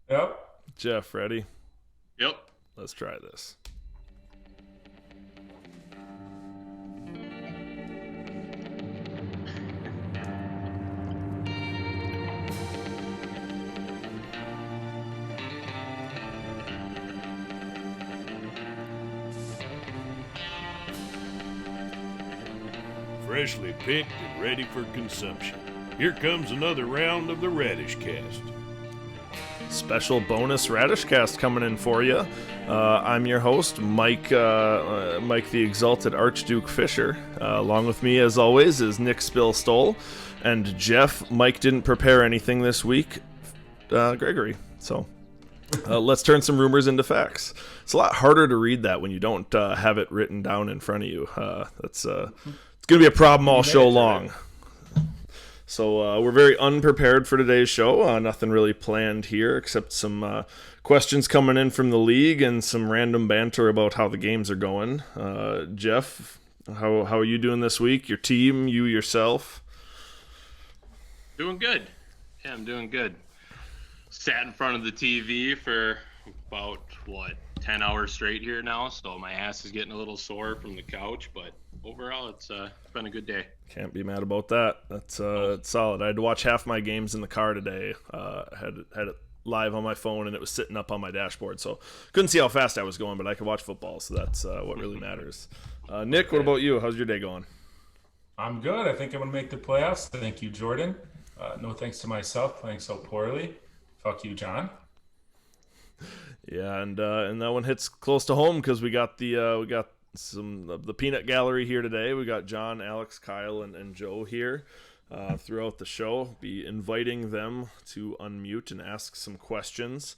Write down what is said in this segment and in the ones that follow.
Yep. Jeff, ready? Yep. Let's try this. Freshly picked and ready for consumption. Here comes another round of the Radishcast. Special bonus Radishcast coming in for you. I'm your host, Mike the Exalted Archduke Fisher. Along with me, as always, is Nick Spill Stoll. And Jeff, Mike didn't prepare anything this week. Gregory. So let's turn some rumors into facts. It's a lot harder to read that when you don't have it written down in front of you. It's going to be a problem all show long. So we're very unprepared for today's show. Nothing really planned here except some questions coming in from the league and some random banter about how the games are going. Jeff, how are you doing this week? Your team, you yourself? Doing good. Yeah, I'm doing good. Sat in front of the TV for about, 10 hours straight here now, so my ass is getting a little sore from the couch, but overall it's been a good day. Can't be mad about that. That's it's solid. I had to watch half my games in the car today. Had it live on my phone, and it was sitting up on my dashboard, so couldn't see how fast I was going, but I could watch football, so that's what really matters. Nick, what about you? How's your day going? I'm good. I think I'm going to make the playoffs. Thank you, Jordan. No thanks to myself playing so poorly. Fuck you, John. Yeah, and that one hits close to home because we got some of the peanut gallery here today. We got John, Alex, Kyle, and Joe here throughout the show. Be inviting them to unmute and ask some questions.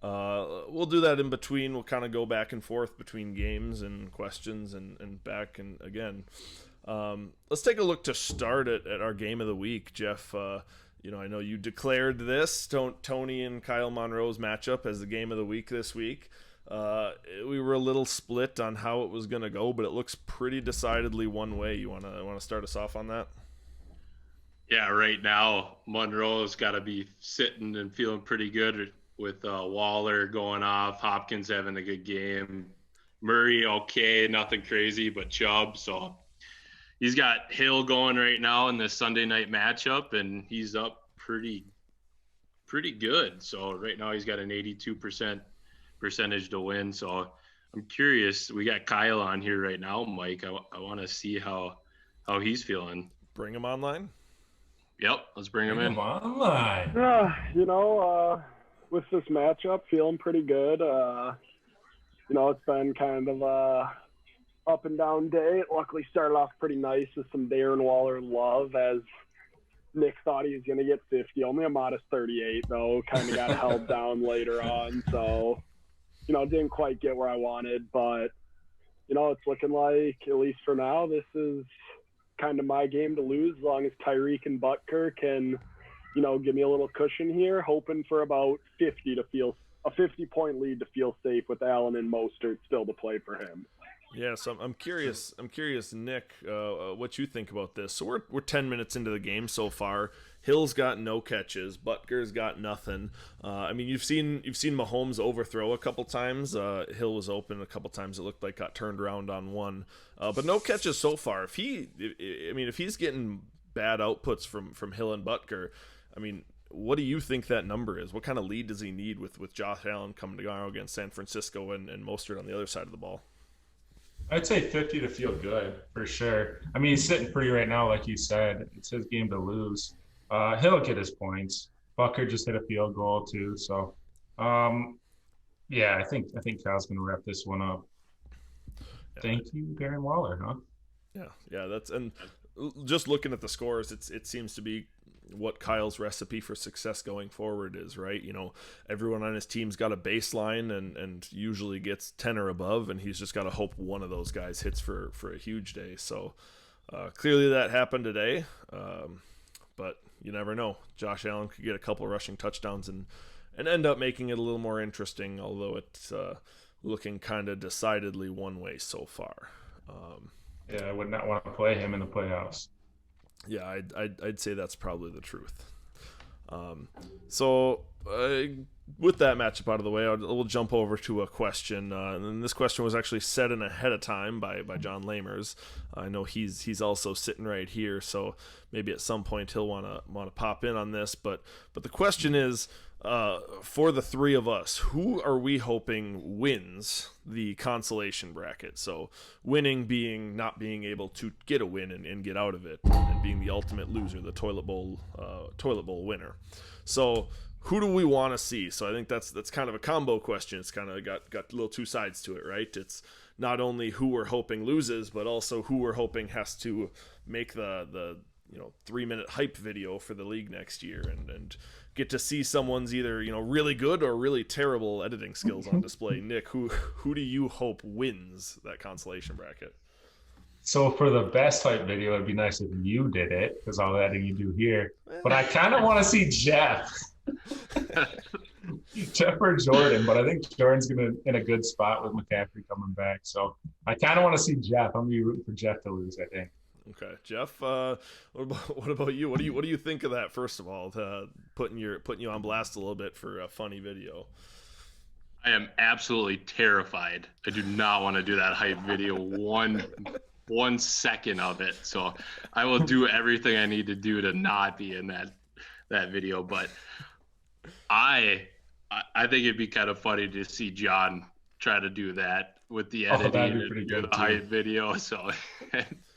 We'll do that in between. We'll kind of go back and forth between games and questions and back and again. Let's take a look to start at our game of the week, Jeff. I know you declared this Tony and Kyle Monroe's matchup as the game of the week this week. We were a little split on how it was going to go, but it looks pretty decidedly one way. You want to start us off on that? Yeah, right now Monroe's got to be sitting and feeling pretty good with Waller going off, Hopkins having a good game, Murray okay, nothing crazy, but Chubb. So he's got Hill going right now in this Sunday night matchup, and he's up pretty good. So right now he's got an 82% percentage to win. So I'm curious. We got Kyle on here right now, Mike. I want to see how he's feeling. Bring him online. Yep, let's bring him in. Online. With this matchup, feeling pretty good. It's been kind of a up and down day. It luckily started off pretty nice with some Darren Waller love, as Nick thought he was going to get 50. Only a modest 38, though. Kind of got held down later on. So, didn't quite get where I wanted. But, it's looking like, at least for now, this is kind of my game to lose as long as Tyreek and Butker can, give me a little cushion here, hoping for about 50 to feel a 50-point lead to feel safe with Allen and Mostert still to play for him. Yeah, so I'm curious, Nick, what you think about this. So we're 10 minutes into the game so far. Hill's got no catches, Butker's got nothing. You've seen Mahomes overthrow a couple times. Hill was open a couple times. It looked like got turned around on one, but no catches so far. If he's getting bad outputs from Hill and Butker, what do you think that number is? What kind of lead does he need with Josh Allen coming to go against San Francisco and Mostert on the other side of the ball? I'd say 50 to feel good, for sure. He's sitting pretty right now, like you said. It's his game to lose. He'll get his points. Bucker just hit a field goal, too. So, I think Kyle's going to wrap this one up. Yeah. Thank you, Darren Waller, huh? Yeah, and just looking at the scores, it seems to be what Kyle's recipe for success going forward is, right? Everyone on his team's got a baseline and usually gets 10 or above, and he's just got to hope one of those guys hits for a huge day. So clearly that happened today, but you never know. Josh Allen could get a couple rushing touchdowns and end up making it a little more interesting, although it's looking kind of decidedly one way so far. I would not want to play him in the playoffs. Yeah, I'd say that's probably the truth. So with that matchup out of the way, we'll jump over to a question. And this question was actually set in ahead of time by John Lamers. I know he's also sitting right here, so maybe at some point he'll want to pop in on this. But the question is, for the three of us, who are we hoping wins the consolation bracket? So winning being not being able to get a win and get out of it, and being the ultimate loser, the toilet bowl winner. So who do we want to see? So I think that's kind of a combo question. It's kind of got a little two sides to it, right? It's not only who we're hoping loses, but also who we're hoping has to make the 3-minute hype video for the league next year and get to see someone's either really good or really terrible editing skills on display. Nick, who do you hope wins that consolation bracket? So for the best hype video, it'd be nice if you did it, because all the editing you do here. But I kind of want to see Jeff. Jeff or Jordan, but I think Jordan's in a good spot with McCaffrey coming back. So I kind of want to see Jeff. I'm gonna be rooting for Jeff to lose, I think. Okay, Jeff. What about you? What do you think of that? First of all, putting you on blast a little bit for a funny video. I am absolutely terrified. I do not want to do that hype video one second of it. So I will do everything I need to do to not be in that video. But I think it'd be kind of funny to see John try to do that with the editing and do the hype video. So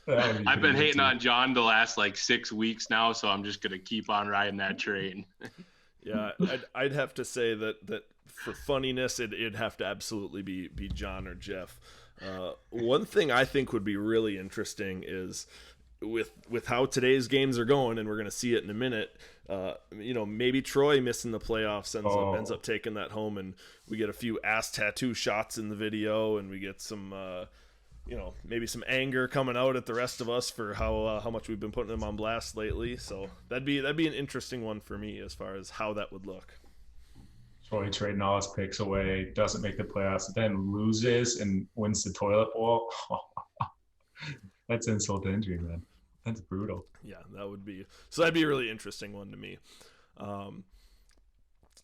I've been hating on John the last like 6 weeks now, so I'm just gonna keep on riding that train. Yeah, I'd have to say that for funniness, it'd have to absolutely be John or Jeff. One thing I think would be really interesting is with how today's games are going, and we're going to see it in a minute. Maybe Troy missing the playoffs ends up taking that home, and we get a few ass tattoo shots in the video, and we get some maybe some anger coming out at the rest of us for how much we've been putting them on blast lately. So that'd be an interesting one for me as far as how that would look. Troy trading all his picks away, doesn't make the playoffs, then loses and wins the toilet bowl. That's insult to injury, man. That's brutal. Yeah, that'd be a really interesting one to me.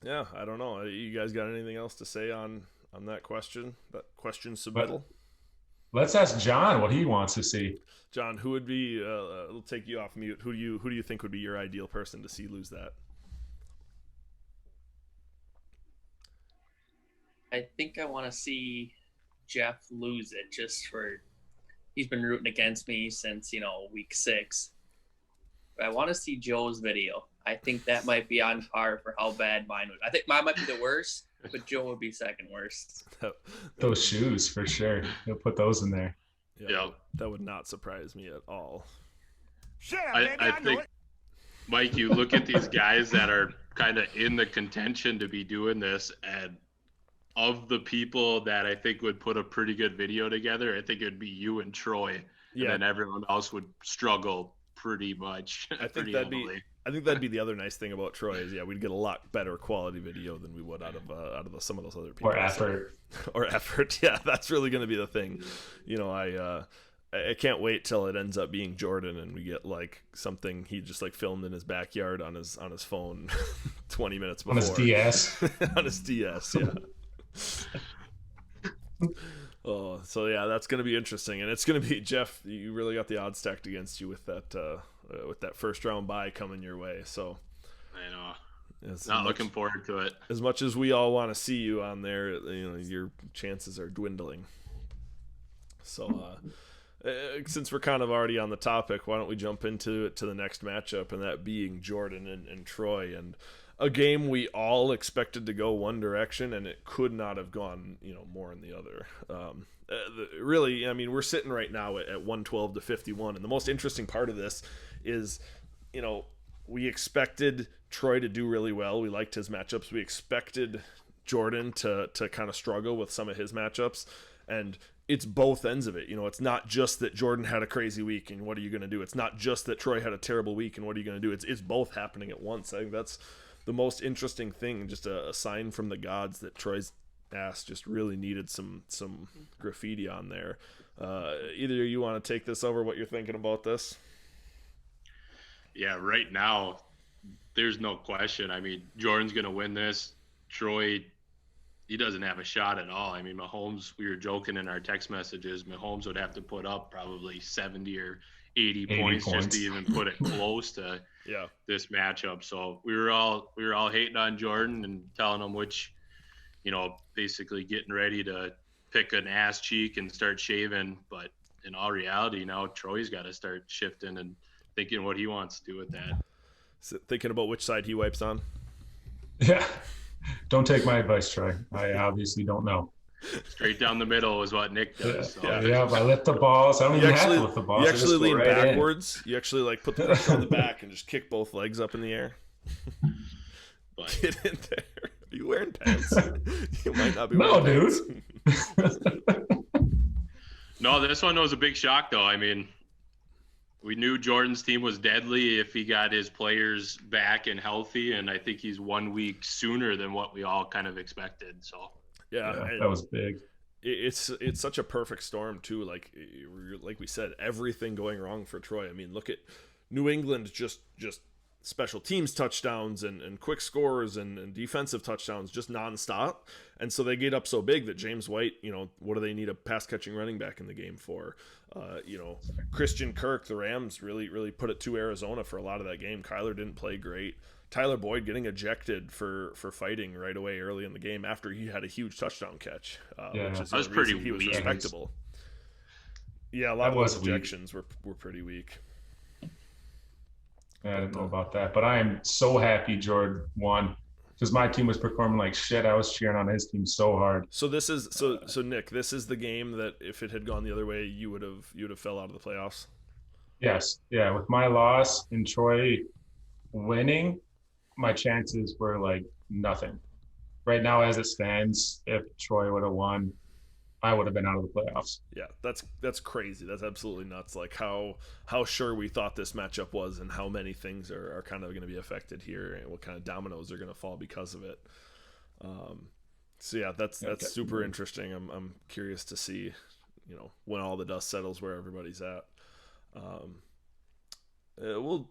Yeah, I don't know. You guys got anything else to say on that question? That question submittal? Let's ask John what he wants to see. John, who would be? We'll take you off mute. Who do you think would be your ideal person to see lose that? I think I want to see Jeff lose it he's been rooting against me since, week 6. But I want to see Joe's video. I think that might be on par for how bad mine would. I think mine might be the worst, but Joe would be second worst. Those shoes, for sure. He'll put those in there. Yeah. That would not surprise me at all. I think, Mike, you look at these guys that are kind of in the contention to be doing this, and of the people that I think would put a pretty good video together, I think it'd be you and Troy. Yeah. And then everyone else would struggle pretty much. I think that'd be the other nice thing about Troy is we'd get a lot better quality video than we would out of some of those other people. Or effort. Yeah, that's really going to be the thing. I can't wait till it ends up being Jordan and we get like something he just like filmed in his backyard on his phone 20 minutes before. On his DS. On his DS, yeah. Oh, so yeah, that's going to be interesting, and it's going to be Jeff. You really got the odds stacked against you with that first round bye coming your way. So I know, not looking forward to it. As much as we all want to see you on there, your chances are dwindling. So since we're kind of already on the topic, why don't we jump into the next matchup, and that being Jordan and Troy, and a game we all expected to go one direction, and it could not have gone, more in the other. Really, I mean, we're sitting right now at 112-51, and the most interesting part of this is, we expected Troy to do really well. We liked his matchups. We expected Jordan to kind of struggle with some of his matchups, and it's both ends of it. It's not just that Jordan had a crazy week, and what are you going to do? It's not just that Troy had a terrible week, and what are you going to do? It's both happening at once. I think that's the most interesting thing, just a sign from the gods that Troy's ass just really needed some graffiti on there. Either you want to take this over, what you're thinking about this? Yeah, right now, there's no question. I mean, Jordan's going to win this. Troy, he doesn't have a shot at all. I mean, Mahomes, we were joking in our text messages, Mahomes would have to put up probably 70 or 80 points just to even put it close to this matchup. So we were all hating on Jordan and telling him which, basically getting ready to pick an ass cheek and start shaving. But in all reality, now Troy's got to start shifting and thinking what he wants to do with that. So thinking about which side he wipes on. Yeah. Don't take my advice, Troy. I obviously don't know. Straight down the middle is what Nick does. So. Yeah, if I lift the balls, I don't even have to lift the balls. You actually lean right backwards. You actually like put the pressure on the back and just kick both legs up in the air. But, get in there. Are you wearing pants? You might not be wearing pants. Dude. No, this one was a big shock, though. I mean, we knew Jordan's team was deadly if he got his players back and healthy, and I think he's 1 week sooner than what we all kind of expected. So yeah, that was big. It's such a perfect storm too. Like we said, everything going wrong for Troy. I mean, look at New England, just special teams touchdowns and quick scores and defensive touchdowns just nonstop. And so they get up so big that James White, what do they need a pass catching running back in the game for? Christian Kirk, the Rams really put it to Arizona for a lot of that game. Kyler didn't play great. Tyler Boyd getting ejected for fighting right away early in the game after he had a huge touchdown catch. Which is that was pretty he was weak. respectable. Yeah, a lot of those ejections were pretty weak. I didn't know about that, but I am so happy Jordan won because my team was performing like shit. I was cheering on his team so hard. So this is so Nick, this is the game that if it had gone the other way, you would have fell out of the playoffs. Yes, yeah. With my loss and Troy winning, my chances were like nothing. Right now, as it stands, if Troy would have won, I would have been out of the playoffs. Yeah, that's crazy. That's absolutely nuts. Like how sure we thought this matchup was and how many things are kind of going to be affected here and what kind of dominoes are going to fall because of it. So yeah, that's super interesting. I'm curious to see, when all the dust settles where everybody's at. We'll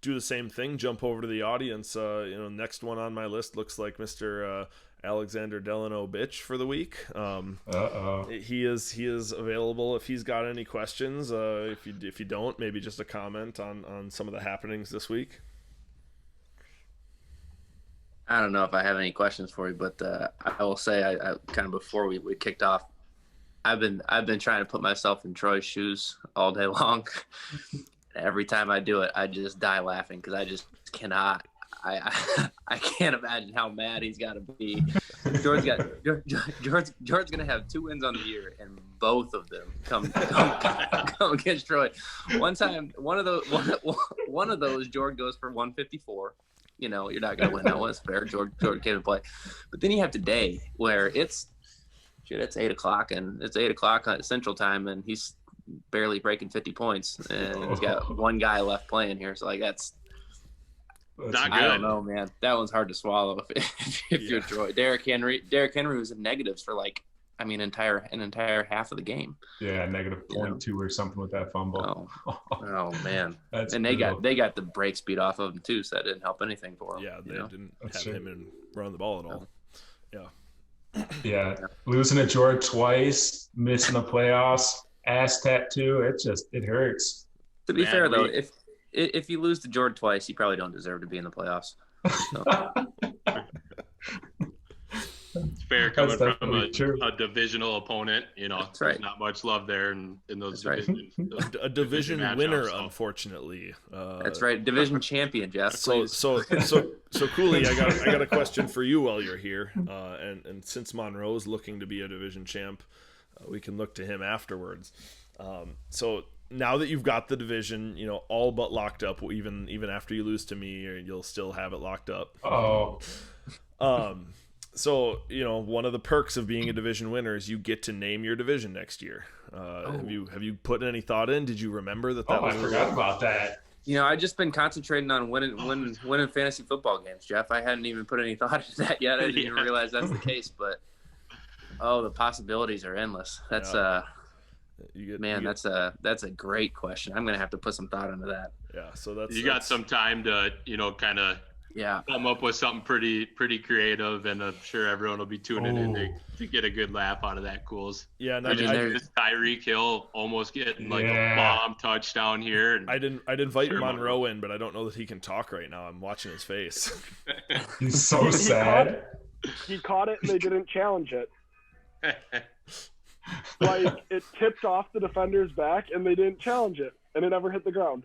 do the same thing. Jump over to the audience. Next one on my list looks like Mr. Alexander Delano Bitch for the week. He is available if he's got any questions. If you don't, maybe just a comment on some of the happenings this week. I don't know if I have any questions for you, but I will say I kind of before we kicked off, I've been trying to put myself in Troy's shoes all day long. Every time I do it, I just die laughing because I just cannot. I can't imagine how mad he's got to be. George's gonna have 2 wins on the year, and both of them come against Troy. One time, one of those, George goes for 154. You're not gonna win that one. It's fair. George came to play, but then you have today where it's 8:00 and it's 8:00 on Central Time, and he's barely breaking 50 points, and he's got one guy left playing here. So like that's not good. I don't know, man. That one's hard to swallow if you're Troy. Derrick Henry was in negatives for an entire half of the game. Yeah, -0.2 or something with that fumble. Oh man. That's and brutal. they got the break speed off of him too, so that didn't help anything for him. Yeah, they didn't have him in run the ball at all. Yeah. Losing to George twice, missing the playoffs, ass tattoo. It hurts. To be fair though, if you lose to Jordan twice, you probably don't deserve to be in the playoffs. So. It's fair coming from a divisional opponent. That's there's right. not much love there in those That's divisions. A division winner, matchups, so. Unfortunately. That's right, division champion, Jeff. So Culy, I got a question for you while you're here. And since Monroe's looking to be a division champ, we can look to him afterwards. So now that you've got the division, all but locked up, even after you lose to me, you'll still have it locked up. Oh. So, one of the perks of being a division winner is you get to name your division next year. Have you put any thought in? Did you remember that was? I forgot about that. I've just been concentrating on winning fantasy football games, Jeff. I hadn't even put any thought into that yet. I didn't even realize that's the case, but the possibilities are endless. That's that's a great question. I'm gonna have to put some thought into that. Yeah, so that's got some time to kind of come up with something pretty creative, and I'm sure everyone will be tuning in to get a good laugh out of that, Cools. Yeah, and this Tyreek Hill almost getting like a bomb touchdown here. And I'd invite Monroe in, but I don't know that he can talk right now. I'm watching his face. He's so sad. He caught it and they didn't challenge it. Like, it tipped off the defender's back and they didn't challenge it, and it never hit the ground.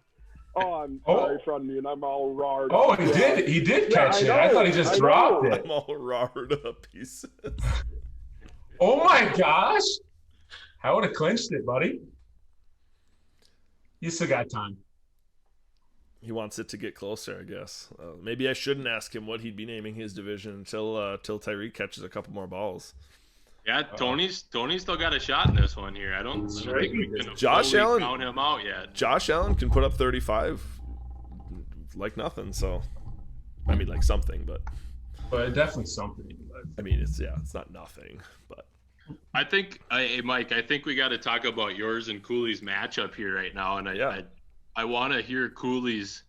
Oh, I'm sorry from me, and I'm all rawed. Oh, he did catch it. I thought he just dropped it. I'm all rawed up pieces. Oh my gosh! I would have clinched it, buddy. You still got time. He wants it to get closer, I guess. Maybe I shouldn't ask him what he'd be naming his division until Tyreek catches a couple more balls. Yeah, Tony's still got a shot in this one here. I don't think we can Josh Allen count him out yet. Josh Allen can put up 35 like nothing, so I mean like something, but definitely something. I mean it's not nothing, but I think Mike, I think we got to talk about yours and Culy's matchup here right now, and I want to hear Culy's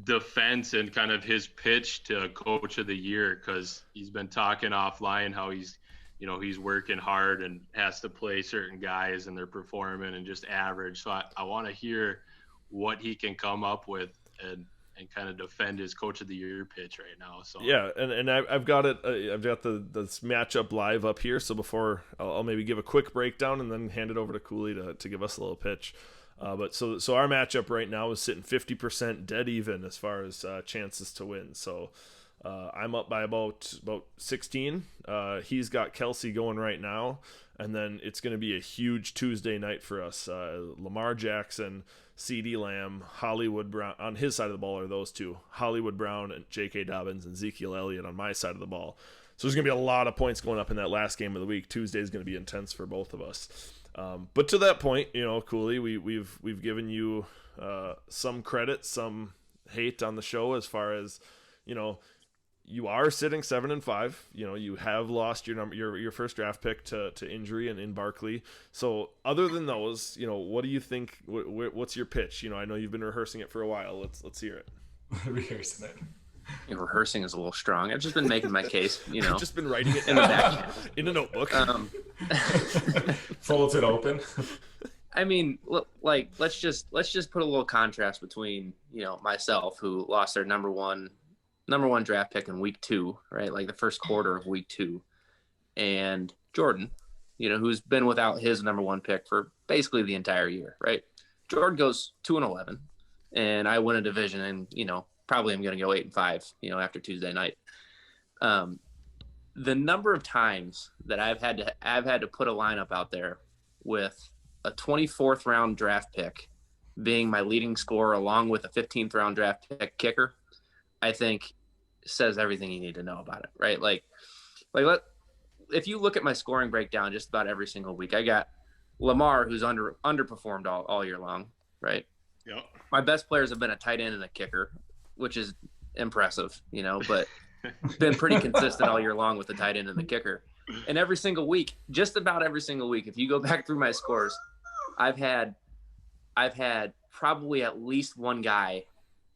defense and kind of his pitch to Coach of the Year, because he's been talking offline how he's working hard and has to play certain guys and they're performing and just average. So I want to hear what he can come up with and kind of defend his Coach of the Year pitch right now. So yeah, and I've got it. I've got this matchup live up here. So before I'll maybe give a quick breakdown and then hand it over to Culy to give us a little pitch. But so our matchup right now is sitting 50% dead even as far as chances to win. So I'm up by about 16. He's got Kelsey going right now, and then it's going to be a huge Tuesday night for us. Lamar Jackson, CeeDee Lamb, Hollywood Brown on his side of the ball are those two. Hollywood Brown and J.K. Dobbins and Ezekiel Elliott on my side of the ball. So there's going to be a lot of points going up in that last game of the week. Tuesday is going to be intense for both of us. But to that point, Culy, we've given you some credit, some hate on the show as far as you are sitting 7-5. You have lost your first draft pick to injury and in Barkley. So other than those, what do you think? What's your pitch? I know you've been rehearsing it for a while. Let's hear it. Rehearsing it. Rehearsing is a little strong. I've just been making my case. I've just been writing it in the back in a notebook. Folds it open. I mean, like let's just put a little contrast between myself, who lost their number one draft pick in week 2, right? Like the first quarter of week 2, and Jordan, who's been without his number 1 pick for basically the entire year, right? Jordan goes 2-11, and I win a division, and probably I'm going to go 8-5, after Tuesday night. The number of times that I've had to put a lineup out there with a 24th round draft pick being my leading scorer, along with a 15th round draft pick kicker, I think says everything you need to know about it, right? If you look at my scoring breakdown just about every single week, I got Lamar, who's underperformed all year long, right? Yep. My best players have been a tight end and a kicker, which is impressive, but been pretty consistent all year long with the tight end and the kicker. And every single week, just about every single week, if you go back through my scores, I've had probably at least one guy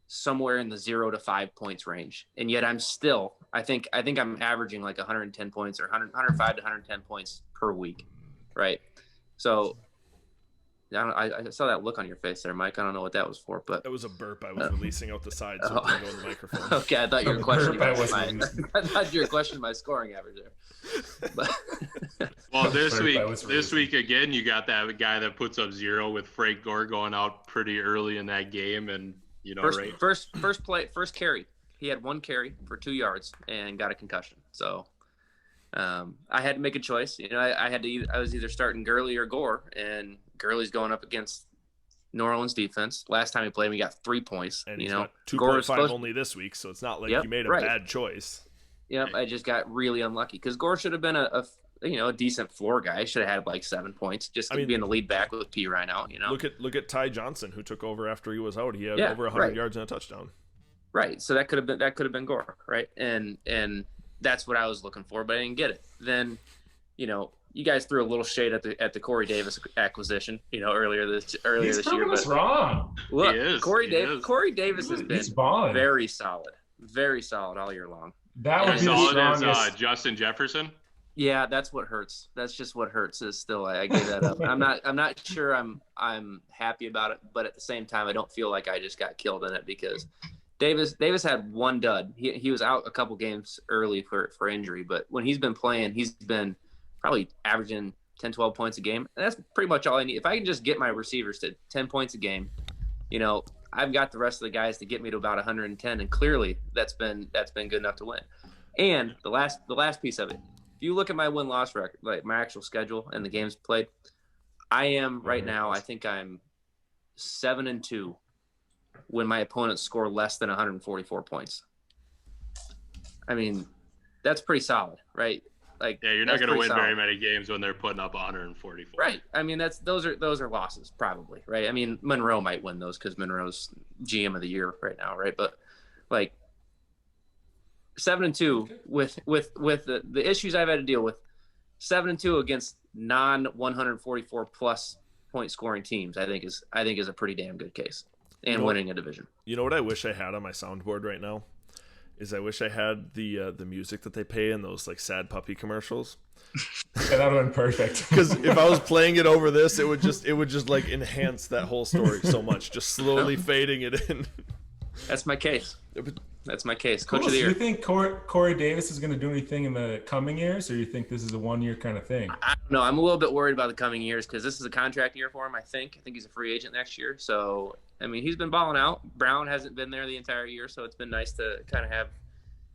somewhere in the 0 to 5 points range. And yet I'm still, I think I'm averaging like 110 points or 105 to 110 points per week. Right. So I saw that look on your face there, Mike. I don't know what that was for, but that was a burp I was releasing out the side so it didn't go in the microphone. Okay. I thought you were questioning my scoring average there. But well, this week again, you got that guy that puts up 0 with Frank Gore going out pretty early in that game, and first carry, he had 1 carry for 2 yards and got a concussion. So I had to make a choice. I was either starting Gurley or Gore, and Gurley's going up against New Orleans defense. Last time he played him, he got 3 points. And he's got 2.5 only this week, so it's not like you made a bad choice. Yep, I just got really unlucky because Gore should have been a decent floor guy. Should have had like 7 points, just being the lead back with P right now. Look at Ty Johnson, who took over after he was out. He had over 100 yards and a touchdown. Right, so that could have been Gore, right? And that's what I was looking for, but I didn't get it. Then, you guys threw a little shade at the Corey Davis acquisition, earlier this He's year. But wrong. Look, Corey Davis has been very solid, Very solid all year long. That would As be the solid as strongest. Justin Jefferson. Yeah, that's what hurts. That's just what hurts. Is still I gave that up. I'm not sure I'm happy about it, but at the same time, I don't feel like I just got killed in it because Davis had one dud. He was out a couple games early for injury, but when he's been playing, he's been probably averaging 10, 12 points a game. And that's pretty much all I need. If I can just get my receivers to 10 points a game, I've got the rest of the guys to get me to about 110, and clearly that's been good enough to win. And the last piece of it, if you look at my win-loss record, like my actual schedule and the games played, I am right now, I think I'm 7-2 when my opponents score less than 144 points. I mean, that's pretty solid, right? Like, Yeah, you're not going to win solid. very many games when they're putting up 144. Right. I mean, those are losses probably, right? I mean, Monroe might win those because Monroe's GM of the year right now, right? But like 7-2 with the issues I've had to deal with, 7-2 against non 144 plus point scoring teams, I think is a pretty damn good case, and winning a division. You know what I wish I had on my soundboard right now is I wish I had the music that they play in those like sad puppy commercials. Yeah, that would have been perfect. Because if I was playing it over this, it would just like enhance that whole story so much, just slowly fading it in. That's my case. That's my case. Cool. Coach of the So year. you think Corey Davis is going to do anything in the coming years, or you think this is a one-year kind of thing? I don't know. I'm a little bit worried about the coming years because this is a contract year for him. I think he's a free agent next year. So I mean, he's been balling out. Brown hasn't been there the entire year, so it's been nice to kind of have,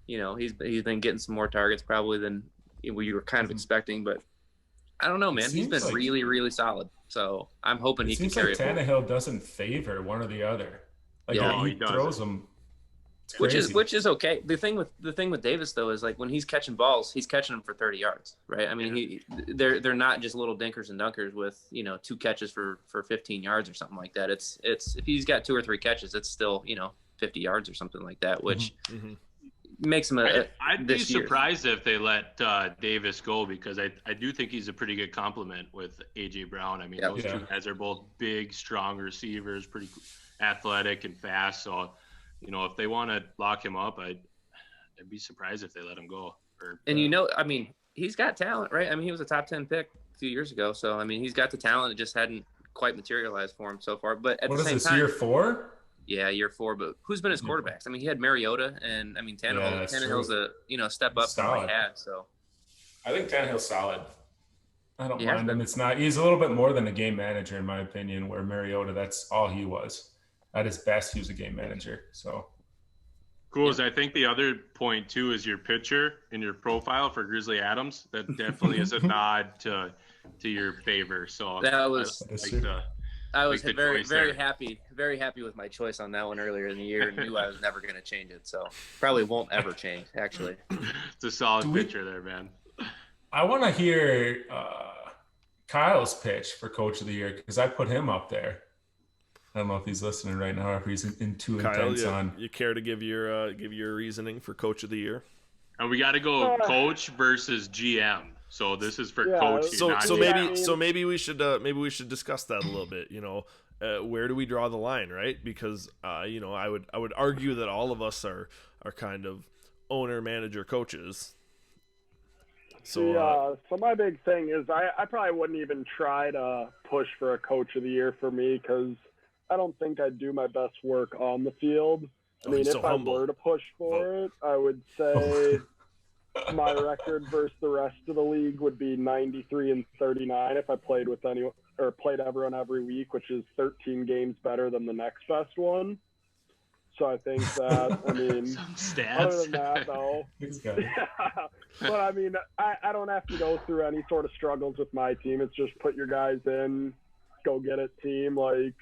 he's been getting some more targets probably than we were kind of expecting. But I don't know, man. He's been really, really solid. So I'm hoping he can carry it forward. Tannehill doesn't favor one or the other. Like he throws them. Which is okay. The thing with Davis though is like when he's catching balls, he's catching them for 30 yards, right? I mean, they're not just little dinkers and dunkers with 2 catches for 15 yards or something like that. It's if he's got 2 or 3 catches, it's still 50 yards or something like that, which makes him I'd be surprised if they let Davis go because I do think he's a pretty good complement with AJ Brown. I mean, those two guys are both big, strong receivers, pretty athletic and fast. So. If they want to lock him up, I'd be surprised if they let him go. I mean, he's got talent, right? I mean, he was a top 10 pick a few years ago. So, I mean, he's got the talent. It just hadn't quite materialized for him so far. But at the same time, year 4? Yeah, year 4. But who's been his quarterbacks? I mean, he had Mariota, and I mean, Tannehill's a step up from what he had. So, I think Tannehill's solid. I don't mind him. He's a little bit more than a game manager, in my opinion, where Mariota, that's all he was. At his best, he was a game manager. So cool. I think the other point too is your picture in your profile for Grizzly Adams. That definitely is a nod to your favor. So that was I was very happy with my choice on that one earlier in the year. And knew I was never going to change it, so probably won't ever change. Actually, it's a solid picture there, man. I want to hear Kyle's pitch for Coach of the Year because I put him up there. I don't know if he's listening right now or if he's too intense on. You care to give your reasoning for Coach of the Year? And we got to go Coach versus GM. So this is for Coach. So maybe we should discuss that a little bit. Where do we draw the line, right? Because I would argue that all of us are kind of owner, manager, coaches. So my big thing is I probably wouldn't even try to push for a Coach of the Year for me because I don't think I'd do my best work on the field. I mean, if I were to push for it, I would say my record versus the rest of the league would be 93-39 if I played with anyone or played everyone every week, which is 13 games better than the next best one. So I think that, I mean, some stats. Other than that, though, but I mean, I don't have to go through any sort of struggles with my team. It's just put your guys in, go get it team. Like,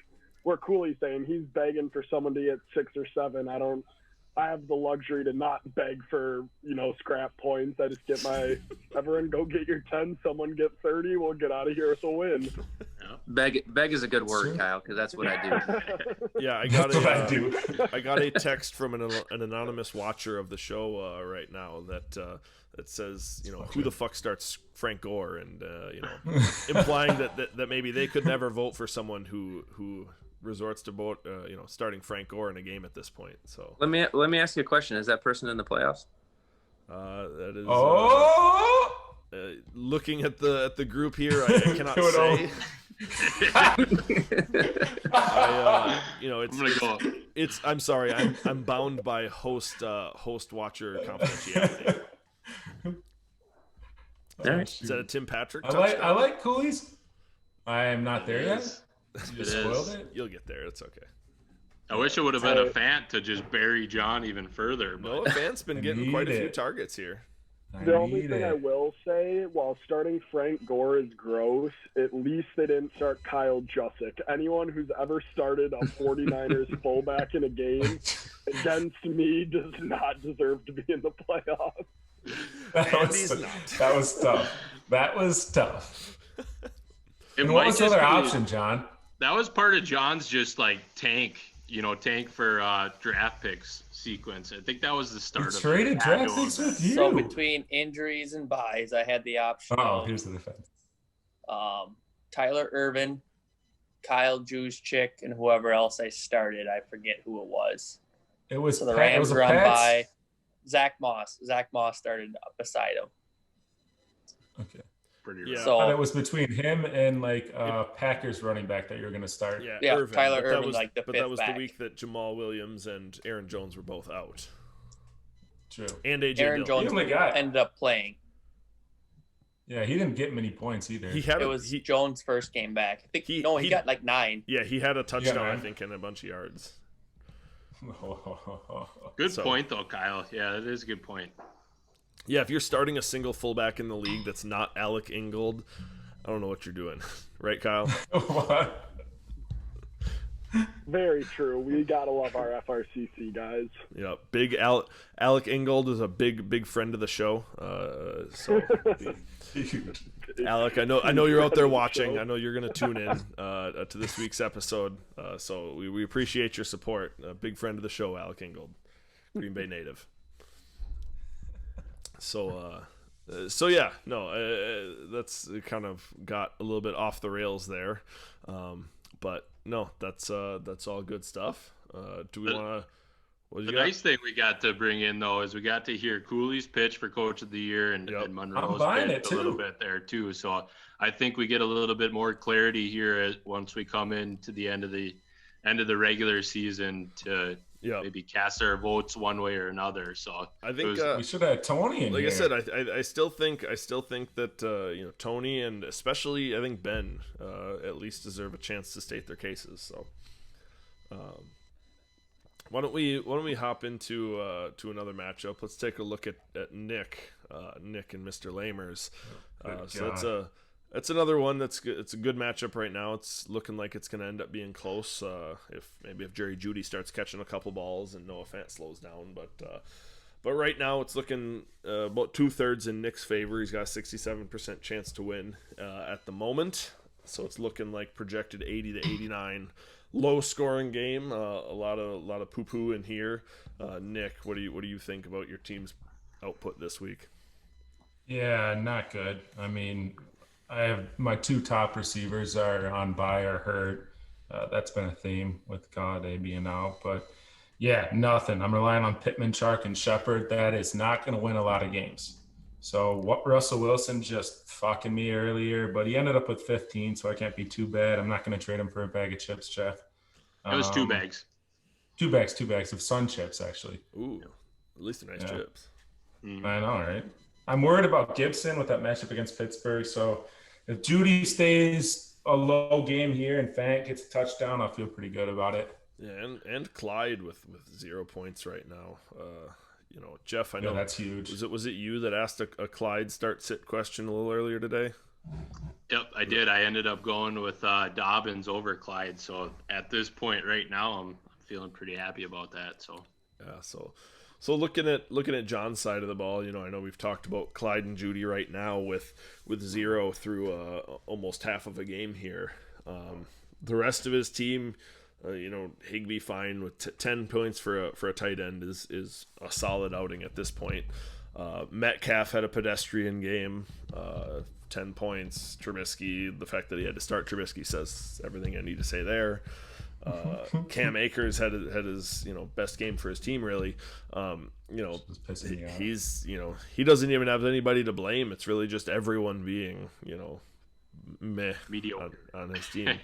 where Culy's saying he's begging for someone to get 6 or 7. I have the luxury to not beg for, scrap points. I just get everyone go get your 10, someone get 30, we'll get out of here with a win. Beg is a good word, Kyle, because that's what I do. Yeah, I got a text from an anonymous watcher of the show right now that says, who the fuck starts Frank Gore, and implying that maybe they could never vote for someone who resorts to both, starting Frank Gore in a game at this point. So Let me ask you a question. Is that person in the playoffs? That is. Looking at the group here, I cannot say. I'm sorry. I'm bound by host watcher confidentiality. Is that a Tim Patrick touchdown? I like Culy's. I am not there yet. You spoiled it. You'll get there. It's okay. I wish it would have been a Fant to just bury John even further. But... No, Fant's been getting quite a few targets here. The only thing I will say, while starting Frank Gore is gross, at least they didn't start Kyle Juszczyk. Anyone who's ever started a 49ers fullback in a game against me does not deserve to be in the playoffs. That was tough. That was tough. And what was the other option, John? That was part of John's just like tank for draft picks sequence. I think that was the start of traded draft picks with you. So between injuries and buys, I had the option. Here's the defense. Tyler Ervin, Kyle Juszczyk, and whoever else I started. I forget who it was. It was so the Rams were on by Zach Moss. Zach Moss started beside him. Okay. Yeah. So it was between him and Packers running back that you were going to start. Yeah, Irvin, Tyler Ervin, the fifth But that was back. the week that Jamal Williams and Aaron Jones were both out. True. And AJ Aaron Dillon. Jones ended up playing. Yeah, he didn't get many points either. It was Jones' first game back. I think he got like 9. Yeah, he had a touchdown, I think, and a bunch of yards. Good point, though, Kyle. Yeah, that is a good point. Yeah, if you're starting a single fullback in the league that's not Alec Ingold, I don't know what you're doing. Right, Kyle? What? Very true. We gotta love our FRCC guys. Yeah, big Alec Ingold is a big friend of the show. Alec, I know you're out there watching. I know you're gonna tune in to this week's episode. So we appreciate your support. A big friend of the show, Alec Ingold, Green Bay native. So yeah, no, that's kind of got a little bit off the rails there, but no, that's all good stuff. Do we want to? The nice thing we got to bring in though is we got to hear Culy's pitch for Coach of the Year and Monroe's pitch a little bit there too. So I think we get a little bit more clarity here once we come into the end of the regular season to maybe cast our votes one way or another. So I think we should have Tony in here. I said, I still think that Tony and especially I think Ben at least deserve a chance to state their cases. So why don't we hop into to another matchup? Let's take a look at Nick and Mr. Lamers. So that's another one that's good. It's a good matchup right now. It's looking like it's going to end up being close. If Jerry Jeudy starts catching a couple balls and Noah Fant slows down, but right now it's looking about 2/3 in Nick's favor. He's got a 67% chance to win at the moment. So it's looking like projected 80 to 89, low scoring game. A lot of poo poo in here. Nick, what do you think about your team's output this week? Yeah, not good. I mean, I have my 2 top receivers are on bye or hurt. That's been a theme with Galladay being out. But, yeah, nothing. I'm relying on Pittman, Chark, and Shepard. That is not going to win a lot of games. So what Russell Wilson just fucking me earlier, but he ended up with 15, so I can't be too bad. I'm not going to trade him for a bag of chips, Jeff. It was 2 bags. 2 bags of Sun chips, actually. Ooh, at least they're nice chips. I know, right? I'm worried about Gibson with that matchup against Pittsburgh. So if Jeudy stays a low game here and Fant gets a touchdown, I'll feel pretty good about it. Yeah, and Clyde with 0 points right now. Jeff, I know that's huge. Was it you that asked a Clyde start-sit question a little earlier today? Yep, I did. I ended up going with Dobbins over Clyde. So at this point right now, I'm feeling pretty happy about that. So yeah, so looking at John's side of the ball, I know we've talked about Clyde and Jeudy right now with 0 through almost half of a game here. The rest of his team, Higbee fine with 10 points for a tight end is a solid outing at this point. Metcalf had a pedestrian game, 10 points. Trubisky, the fact that he had to start Trubisky says everything I need to say there. Cam Akers had his best game for his team really. He's he doesn't even have anybody to blame. It's really just everyone being meh Mediocre on his team.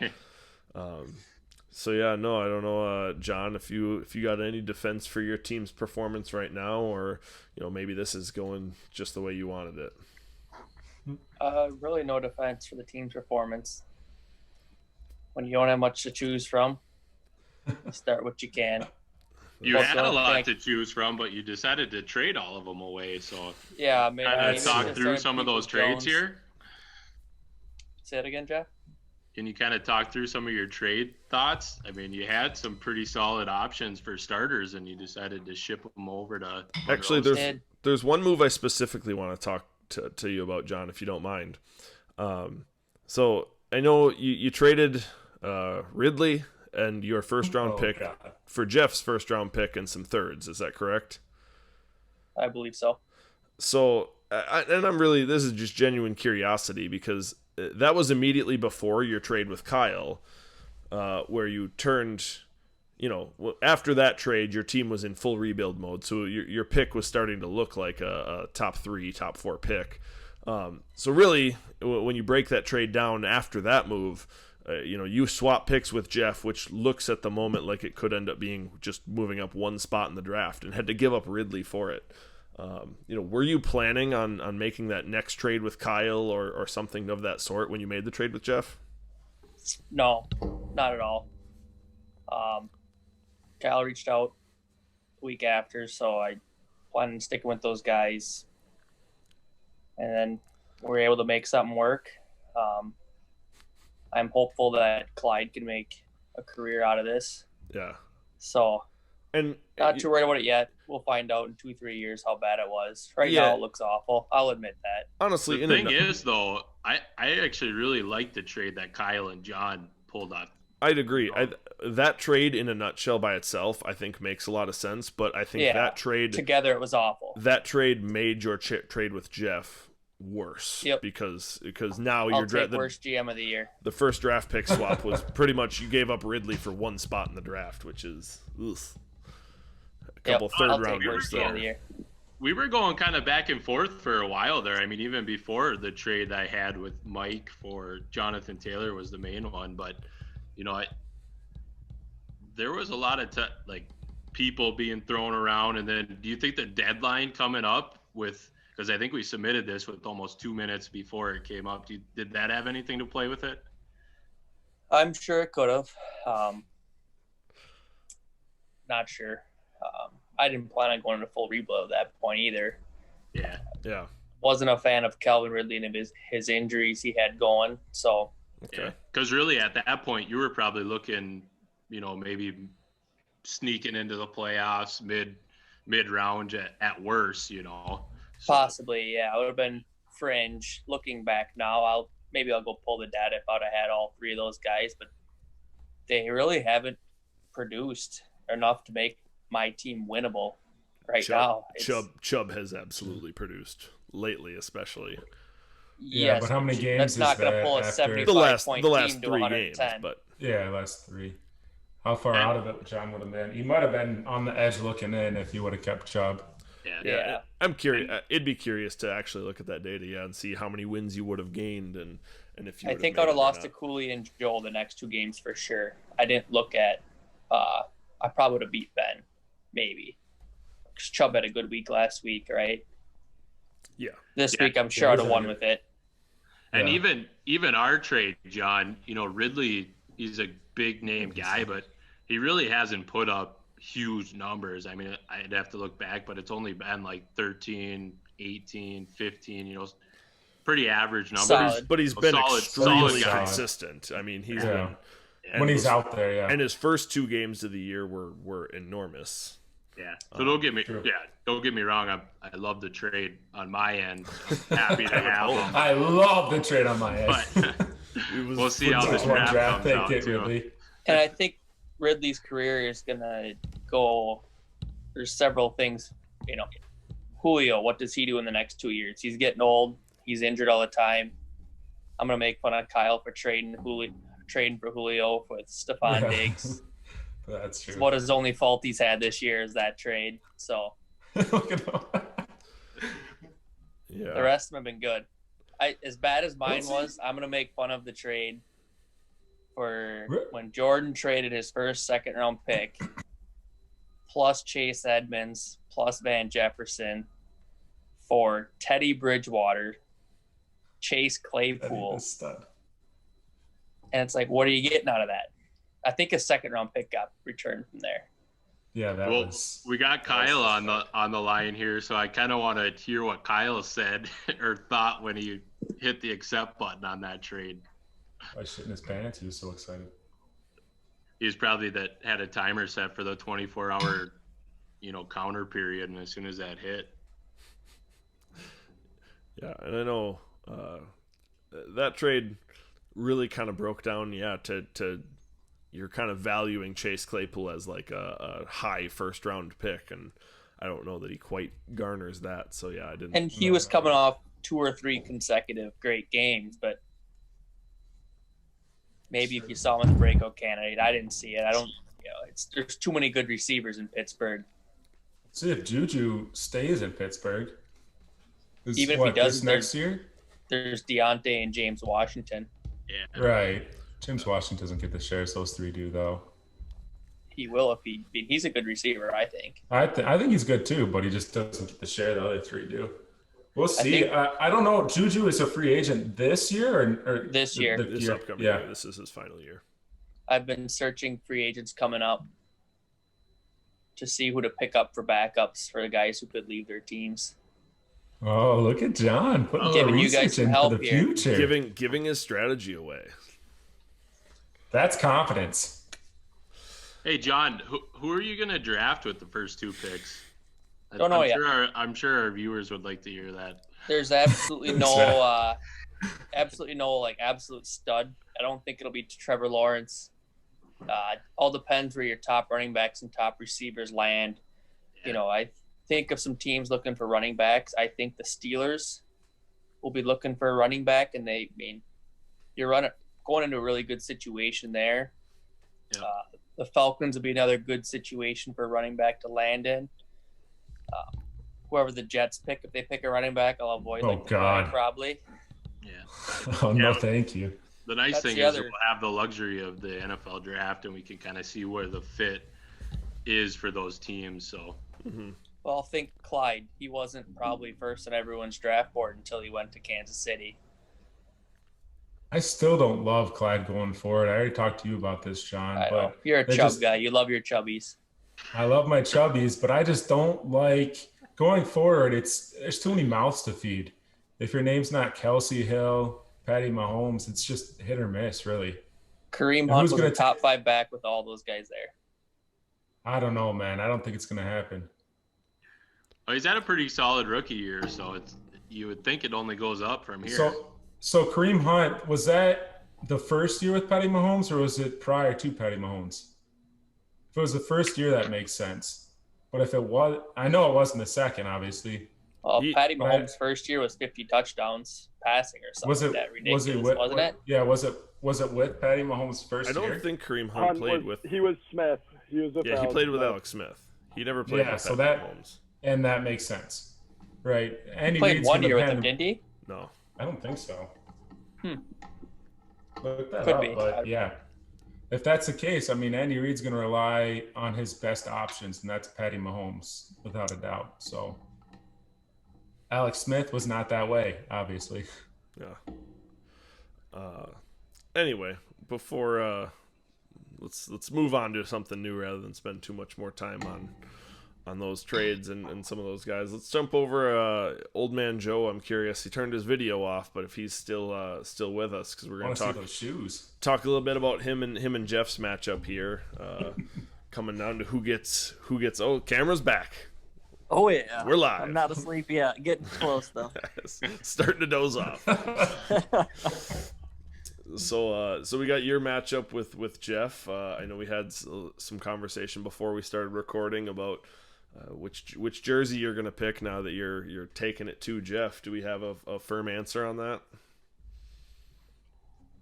So yeah, no, I don't know, John, if you got any defense for your team's performance right now, or maybe this is going just the way you wanted it. Really no defense for the team's performance. When you don't have much to choose from, you start what you can. You had a lot to choose from, but you decided to trade all of them away. So yeah, I mean, talk through some of those trades here. Say it again, Jeff. Can you kind of talk through some of your trade thoughts? I mean, you had some pretty solid options for starters, and you decided to ship them over to. Actually, there's one move I specifically want to talk to you about, John, if you don't mind. So I know you traded Ridley and your first round pick for Jeff's first round pick and some thirds. Is that correct? I believe so. So, this is just genuine curiosity, because that was immediately before your trade with Kyle, where you turned, after that trade, your team was in full rebuild mode. So your pick was starting to look like a top 3, top 4 pick. So really, when you break that trade down after that move, you swap picks with Jeff, which looks at the moment like it could end up being just moving up one spot in the draft, and had to give up Ridley for it. Were you planning on making that next trade with Kyle or something of that sort when you made the trade with Jeff? No, not at all. Kyle reached out the week after, so I planned on sticking with those guys. And then we were able to make something work. I'm hopeful that Clyde can make a career out of this. Yeah. So, and not too worried about it yet. We'll find out in 2-3 years how bad it was. Right now, it looks awful. I'll admit that. Honestly, the thing is, though, I actually really like the trade that Kyle and John pulled off. I'd agree. That trade in a nutshell by itself, I think, makes a lot of sense. But I think that trade together, it was awful. That trade made your trade with Jeff worse. Yep. Because now you're the worst GM of the year. The first draft pick swap was pretty much you gave up Ridley for one spot in the draft, which is a couple third rounders there. We were going kind of back and forth for a while there. I mean, even before the trade I had with Mike for Jonathan Taylor was the main one, but there was a lot of people being thrown around. And then, do you think the deadline coming up because I think we submitted this with almost 2 minutes before it came up. Did that have anything to play with it? I'm sure it could have. Not sure. I didn't plan on going into full rebuild at that point either. Yeah. Wasn't a fan of Calvin Ridley and his injuries he had going. So. Okay. Because really, at that point, you were probably looking, maybe sneaking into the playoffs mid round at worst, So. Possibly, yeah. It would have been fringe. Looking back now, I'll go pull the data if I'd have had all 3 of those guys, but they really haven't produced enough to make my team winnable now. Chubb has absolutely produced lately, especially. Yeah, but how many games that's not going to pull a 75-point team to 110. Games, but last 3. How far out of it John would have been? He might have been on the edge looking in if he would have kept Chubb. Yeah. I'm curious. It'd be curious to actually look at that data, and see how many wins you would have gained, and if you. I think I would have lost to Culy and Joel the next 2 games for sure. I didn't look at. I probably would have beat Ben, maybe. Because Chubb had a good week last week, right? Yeah. This week, I'm sure I'd have won with it. And even our trade, John. Ridley, he's a big name guy, but he really hasn't put up huge numbers. I mean, I'd have to look back, but it's only been like 13, 18, 15, pretty average numbers. Solid. But he's been extremely consistent. I mean, he's been when he's out there, And his first 2 games of the year were enormous. Yeah. So don't get me wrong. I love the trade on my end. I'm happy to have him. I love the trade on my end. But we'll see how this draft comes out too. Ridley. And I think Ridley's career is gonna go. There's several things, Julio, what does he do in the next 2 years? He's getting old. He's injured all the time. I'm gonna make fun of Kyle for trading for Julio with Stephon Diggs. That's true. It's what his only fault he's had this year is that trade. So Look at him. Yeah. the rest of them have been good. As bad as mine was, I'm gonna make fun of the trade for when Jordan traded his first second round pick, plus Chase Edmonds, plus Van Jefferson, for Teddy Bridgewater, Chase Claypool, and it's like, what are you getting out of that? I think a second round pick got returned from there. Yeah, we got Kyle on the line here, so I kind of want to hear what Kyle said or thought when he hit the accept button on that trade. I shit in his pants. He was so excited. He was probably that had a timer set for the 24-hour, counter period, and as soon as that hit. Yeah, and I know that trade really kind of broke down, to you're kind of valuing Chase Claypool as like a high first round pick, and I don't know that he quite garners that. So yeah, I didn't. And he was coming off 2 or 3 consecutive great games, but maybe if you saw him as a breakout candidate, I didn't see it. I don't. There's too many good receivers in Pittsburgh. See if Juju stays in Pittsburgh. Even if he doesn't, next year, there's Deontay and James Washington. Yeah. Right. James Washington doesn't get the shares those 3 do, though. He will if he's a good receiver, I think. I think he's good too, but he just doesn't get the share the other 3 do. We'll see. I don't know. Juju is a free agent this year or this year. This upcoming year. This is his final year. I've been searching free agents coming up to see who to pick up for backups for the guys who could leave their teams. Oh, look at John putting giving you guys some help for the here. future. Giving his strategy away. That's confidence. Hey, John, who are you going to draft with the first 2 picks? Don't know yet. I'm sure our viewers would like to hear that. There's absolutely no, absolute stud. I don't think it'll be Trevor Lawrence. All depends where your top running backs and top receivers land. Yeah. I think of some teams looking for running backs. I think the Steelers will be looking for a running back, and you're going into a really good situation there. Yeah. The Falcons will be another good situation for a running back to land in. Whoever the Jets pick, if they pick a running back, I'll avoid probably. Yeah. Oh, no, thank you. The nice thing is we'll have the luxury of the NFL draft, and we can kind of see where the fit is for those teams. So, Well, think Clyde. He wasn't probably first on everyone's draft board until he went to Kansas City. I still don't love Clyde going forward. I already talked to you about this, John. I know. You're a Chubb guy. You love your Chubbies. I love my Chubbies, but I just don't like going forward. There's too many mouths to feed. If your name's not Kelsey Hill, Patty Mahomes, it's just hit or miss, really. Kareem Hunt was a top 5 back with all those guys there. I don't know, man. I don't think it's going to happen. Oh, he's had a pretty solid rookie year, so you would think it only goes up from here. So Kareem Hunt, was that the first year with Patty Mahomes, or was it prior to Patty Mahomes? If it was the first year, that makes sense. But if it was, I know it wasn't the second, obviously. Well, Patty Mahomes' first year was 50 touchdowns passing or something like that. Ridiculous, wasn't it? Yeah, was it with Patty Mahomes' first year? I don't think Kareem Hunt played with. He was Smith. He played with Alex Smith. He never played with Patty Mahomes. And that makes sense, right? He played 1 year with him, didn't he? No, I don't think so. Look that Could up, be. But yeah. If that's the case, I mean, Andy Reid's going to rely on his best options, and that's Patty Mahomes, without a doubt. So Alex Smith was not that way, obviously. Yeah. Anyway, before let's move on to something new rather than spend too much more time on those trades and some of those guys. Let's jump over Old Man Joe. I'm curious. He turned his video off, but if he's still with us, because we're going to talk a little bit about him and Jeff's matchup here, coming down to who gets. Oh, camera's back. Oh yeah, we're live. I'm not asleep yet. Getting close though. Starting to doze off. So we got your matchup with Jeff. I know we had some conversation before we started recording about which jersey you're going to pick now that you're taking it to Jeff. Do we have a firm answer on that?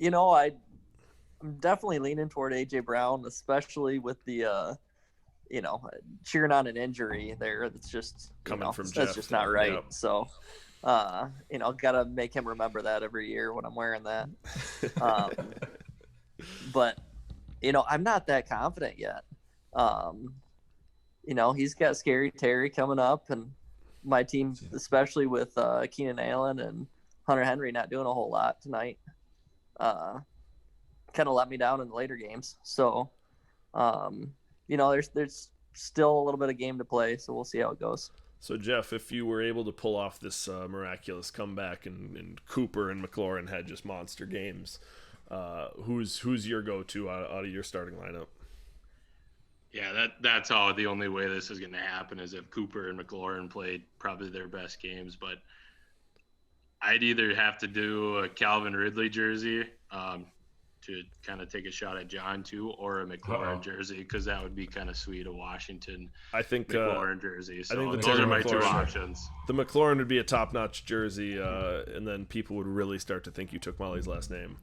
I I'm definitely leaning toward AJ Brown, especially with the cheering on an injury there. That's just Coming from that's Jeff, just not right. yep. So, gotta make him remember that every year when I'm wearing that. But I'm not that confident yet. He's got Scary Terry coming up, and my team, especially with Keenan Allen and Hunter Henry, not doing a whole lot tonight. Kind of let me down in the later games. So, there's still a little bit of game to play, so we'll see how it goes. So, Jeff, if you were able to pull off this miraculous comeback and Cooper and McLaurin had just monster games, who's your go-to out of your starting lineup? Yeah, that's how the only way this is going to happen is if Cooper and McLaurin played probably their best games. But I'd either have to do a Calvin Ridley jersey to kind of take a shot at John too, or a McLaurin jersey, because that would be kind of sweet, a Washington McLaurin jersey. So those are my two options. The McLaurin would be a top-notch jersey, and then people would really start to think you took Molly's last name.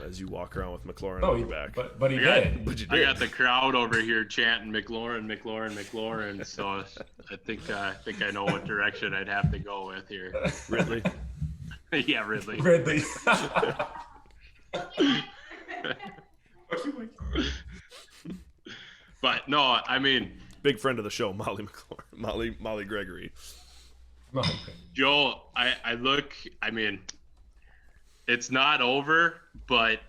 As you walk around with McLaurin on your back. But he did. But you did. I got the crowd over here chanting McLaurin, McLaurin, McLaurin. So I think I know what direction I'd have to go with here. Ridley. Yeah, Ridley. Ridley. But no, I mean, big friend of the show, Molly McLaurin, Molly Gregory. Joe, I mean, it's not over, but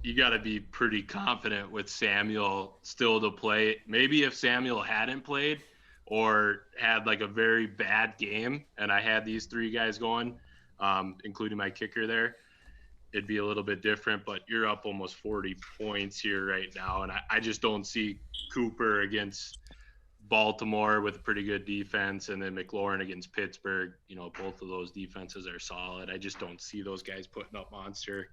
you got to be pretty confident with Samuel still to play. Maybe if Samuel hadn't played or had like a very bad game and I had these three guys going, including my kicker there, it'd be a little bit different. But you're up almost 40 points here right now, and I just don't see Cooper against Baltimore with a pretty good defense, and then McLaurin against Pittsburgh. Both of those defenses are solid. I just don't see those guys putting up monster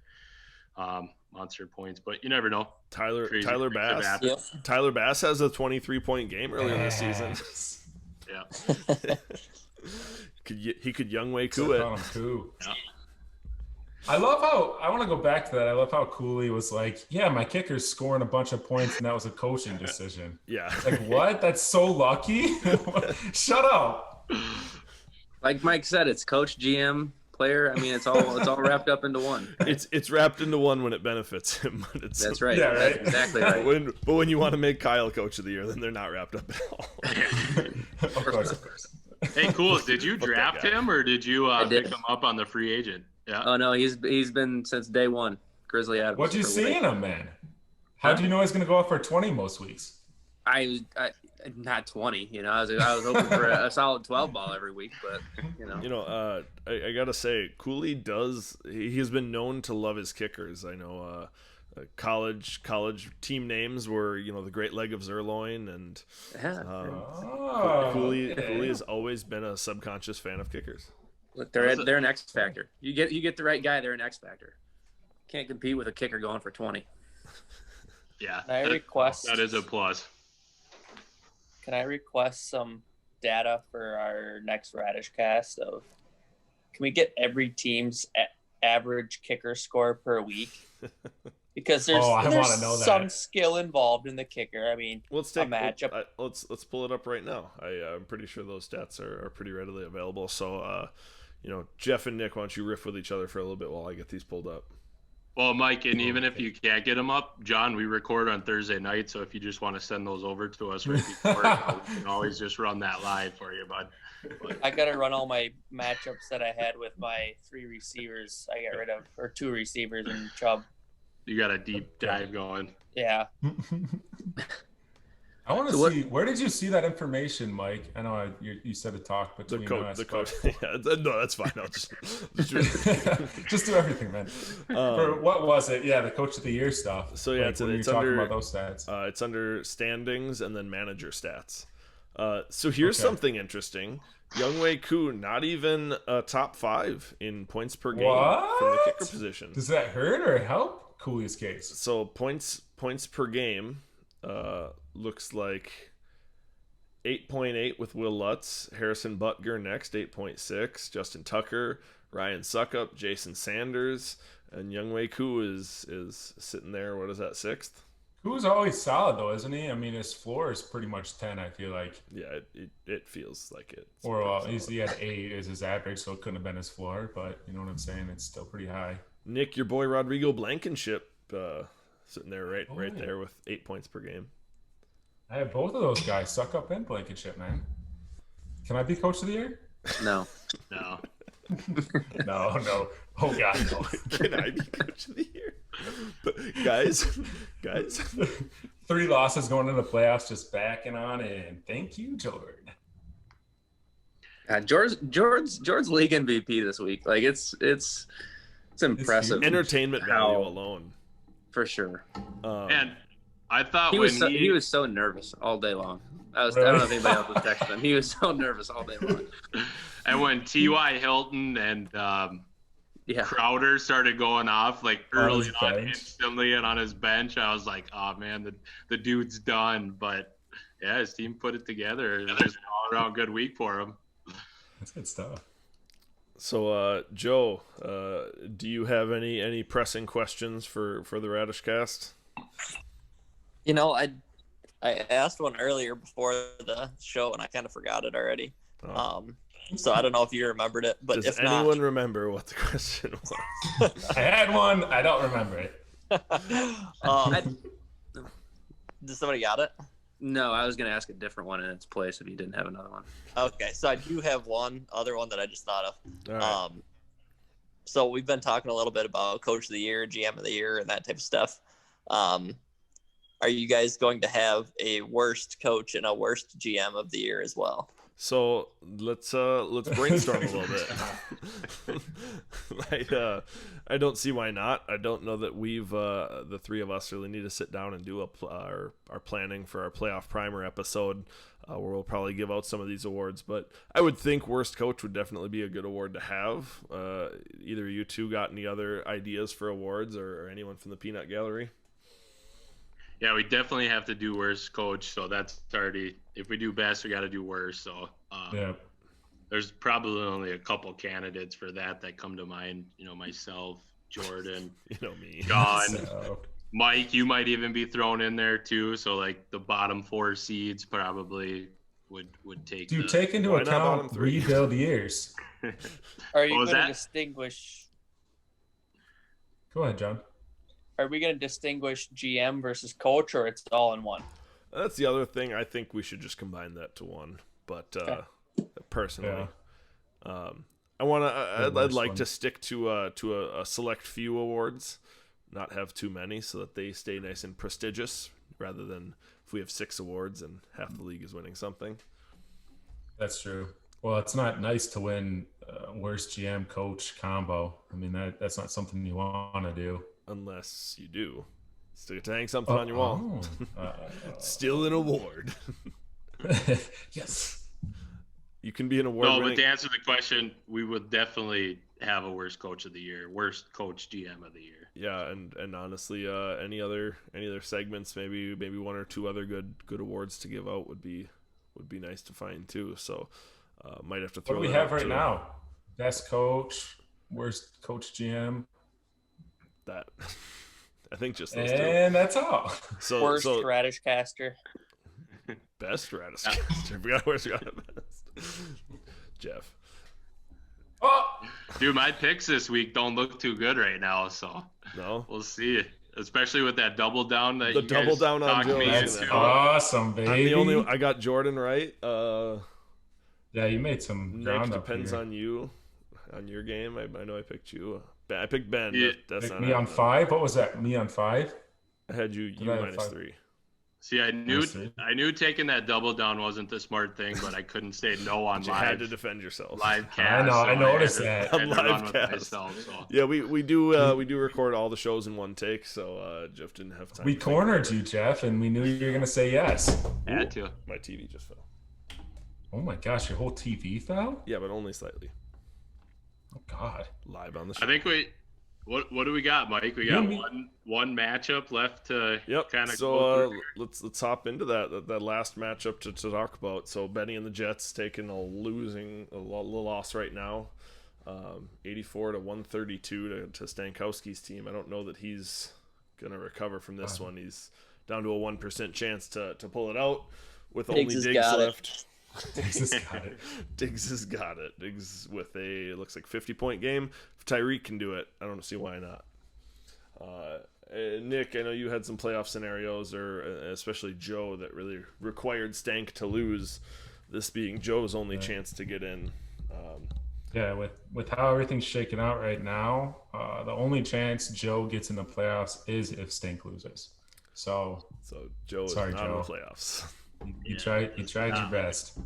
points, but you never know. Tyler Bass. Yep. Tyler Bass has a 23-point game earlier this season. Yeah. He could Young Wei Koo it. Yeah. I want to go back to that. I love how Culy was like, yeah, my kicker's scoring a bunch of points, and that was a coaching decision. Yeah. Like, what? That's so lucky? Shut up. Like Mike said, it's coach, GM, player. I mean, it's all wrapped up into one. It's wrapped into one when it benefits him. That's right. Yeah, right. That's exactly right. But when you want to make Kyle coach of the year, then they're not wrapped up at all. Of course. Hey, cool. Did you draft him, or did you pick him up on the free agent? Yeah. Oh no, he's been since day one. Grizzly Adams. What'd you see in him, man? How'd you know he's gonna go out for 20 most weeks? I not 20. I was hoping for a solid 12 ball every week, but I gotta say, Culy he has been known to love his kickers. I know college team names were the Great Leg of Zerloin, and Culy has always been a subconscious fan of kickers. Look, they're an X factor. You get the right guy, they're an X factor. Can't compete with a kicker going for 20. Yeah, that is a plus. Can I request some data for our next Radishcast of? Can we get every team's average kicker score per week? Because there's some skill involved in the kicker. I mean, let's take a matchup. Let's pull it up right now. I'm pretty sure those stats are pretty readily available. So, Jeff and Nick, why don't you riff with each other for a little bit while I get these pulled up? Well, Mike, and even if you can't get them up, John, we record on Thursday night, so if you just want to send those over to us right before, we can always just run that live for you, bud. But I got to run all my matchups that I had with my 3 receivers. I got rid of, or 2 receivers and Chubb. You got a deep dive going. Yeah. I want to see. Where did you see that information, Mike? I know you said a talk between us. The coach. Yeah, no, that's fine. I'll just just do everything, man. What was it? Yeah, the coach of the year stuff. So yeah, it's talking under about those stats. It's under standings and then manager stats. So here's something interesting. Young Wei Koo, not even a top 5 in points per game from the kicker position. Does that hurt or help Culy's case? So points per game. Looks like 8.8 with Will Lutz, Harrison Butker next, 8.6, Justin Tucker, Ryan Suckup, Jason Sanders, And Youngwei Koo is sitting there. What is that, 6th? Who's always solid though, isn't he? I mean, his floor is pretty much 10. I feel like. Yeah, it feels like it. Or well, he had 8 as his average, so it couldn't have been his floor. But you know what I'm saying? It's still pretty high. Nick, your boy Rodrigo Blankenship, sitting there right there with 8 points per game. I have both of those guys. Suck up and Blankenship, man. Can I be coach of the year? No. No. No. Oh God, no. Can I be coach of the year? But guys. 3 losses going into the playoffs, just backing on in. Thank you, Jordan. George's league MVP this week. Like it's impressive. Entertainment value alone, for sure. And I thought he was so nervous all day long. I don't know if anybody else was texting him. He was so nervous all day long. And when T.Y. Hilton and Crowder started going off like early on instantly and on his bench, I was like, oh man, the dude's done. But yeah, his team put it together. It was an all-around good week for him. That's good stuff. So, Joe, do you have any pressing questions for the Radishcast? You know, I asked one earlier before the show, and I kind of forgot it already. So I don't know if you remembered it, but does if not, anyone remember what the question was? I had one. I don't remember it. Does somebody got it? No, I was going to ask a different one in its place if you didn't have another one. Okay, so I do have one other one that I just thought of. All right. So we've been talking a little bit about Coach of the Year, GM of the Year, and that type of stuff. Are you guys going to have a worst coach and a worst GM of the year as well? So let's brainstorm a little bit. I don't see why not. I don't know that we've the three of us really need to sit down and do our planning for our playoff primer episode, where we'll probably give out some of these awards. But I would think worst coach would definitely be a good award to have. Either you two got any other ideas for awards, or anyone from the Peanut Gallery? Yeah, we definitely have to do worst coach. So that's already, if we do best, we got to do worst. So there's probably only a couple candidates for that come to mind. You know, myself, Jordan, me, John, Mike. You might even be thrown in there too. So like the bottom 4 seeds probably would take. Do you take into account rebuild years? Are you going to distinguish? Go ahead, John. Are we going to distinguish GM versus coach, or it's all in one? That's the other thing. I think we should just combine that to one. But personally, I'd like to stick to a select few awards, not have too many, so that they stay nice and prestigious, rather than if we have 6 awards and half the league is winning something. That's true. Well, it's not nice to win worst GM coach combo. I mean, that's not something you want to do. Unless you do. Still to hang something on your wall. Still an award. Yes. You can be an award. No, but to answer the question, we would definitely have a worst coach of the year, worst coach GM of the year. Yeah, and honestly, any other segments, maybe 1 or 2 other good awards to give out would be nice to find too. So might have to throw. What do we have right now? Best coach, worst coach GM. That I think just those and 2. That's all. So Radishcaster. Best Radishcaster. We got best. Jeff. Oh, dude, my picks this week don't look too good right now. So no, we'll see. Especially with that double down that the you double guys down on Joe. That's awesome, baby. I got Jordan right. Yeah, you made some ground Nick, up depends here. on you, on your game. I know I picked you. I picked Ben. Yeah. That's not me on 5. What was that? Me on 5. I had you minus 3. See, I knew taking that double down wasn't the smart thing, but I couldn't say no on you live. You had to defend yourself. Live cast. I noticed that. On live cast. Yeah, we do record all the shows in one take, so Jeff didn't have time. We cornered you, Jeff, and we knew you were gonna say yes. Had to. My TV just fell. Oh my gosh, your whole TV fell? Yeah, but only slightly. Oh God. Live on the show. I think what do we got, Mike? We got one matchup left to kind of go through. Let's hop into that last matchup to talk about. So Benny and the Jets taking a loss right now. 84 to 132 to Stankowski's team. I don't know that he's going to recover from this one. He's down to a 1% chance to pull it out with only Diggs left. Diggs has got it. Diggs has got it. Diggs with it looks like 50-point game. If Tyreek can do it, I don't see why not. Nick, I know you had some playoff scenarios, or especially Joe, that really required Stank to lose. This being Joe's only chance to get in. Yeah, with how everything's shaking out right now, the only chance Joe gets in the playoffs is if Stank loses. So Joe is not in the playoffs. You tried your best.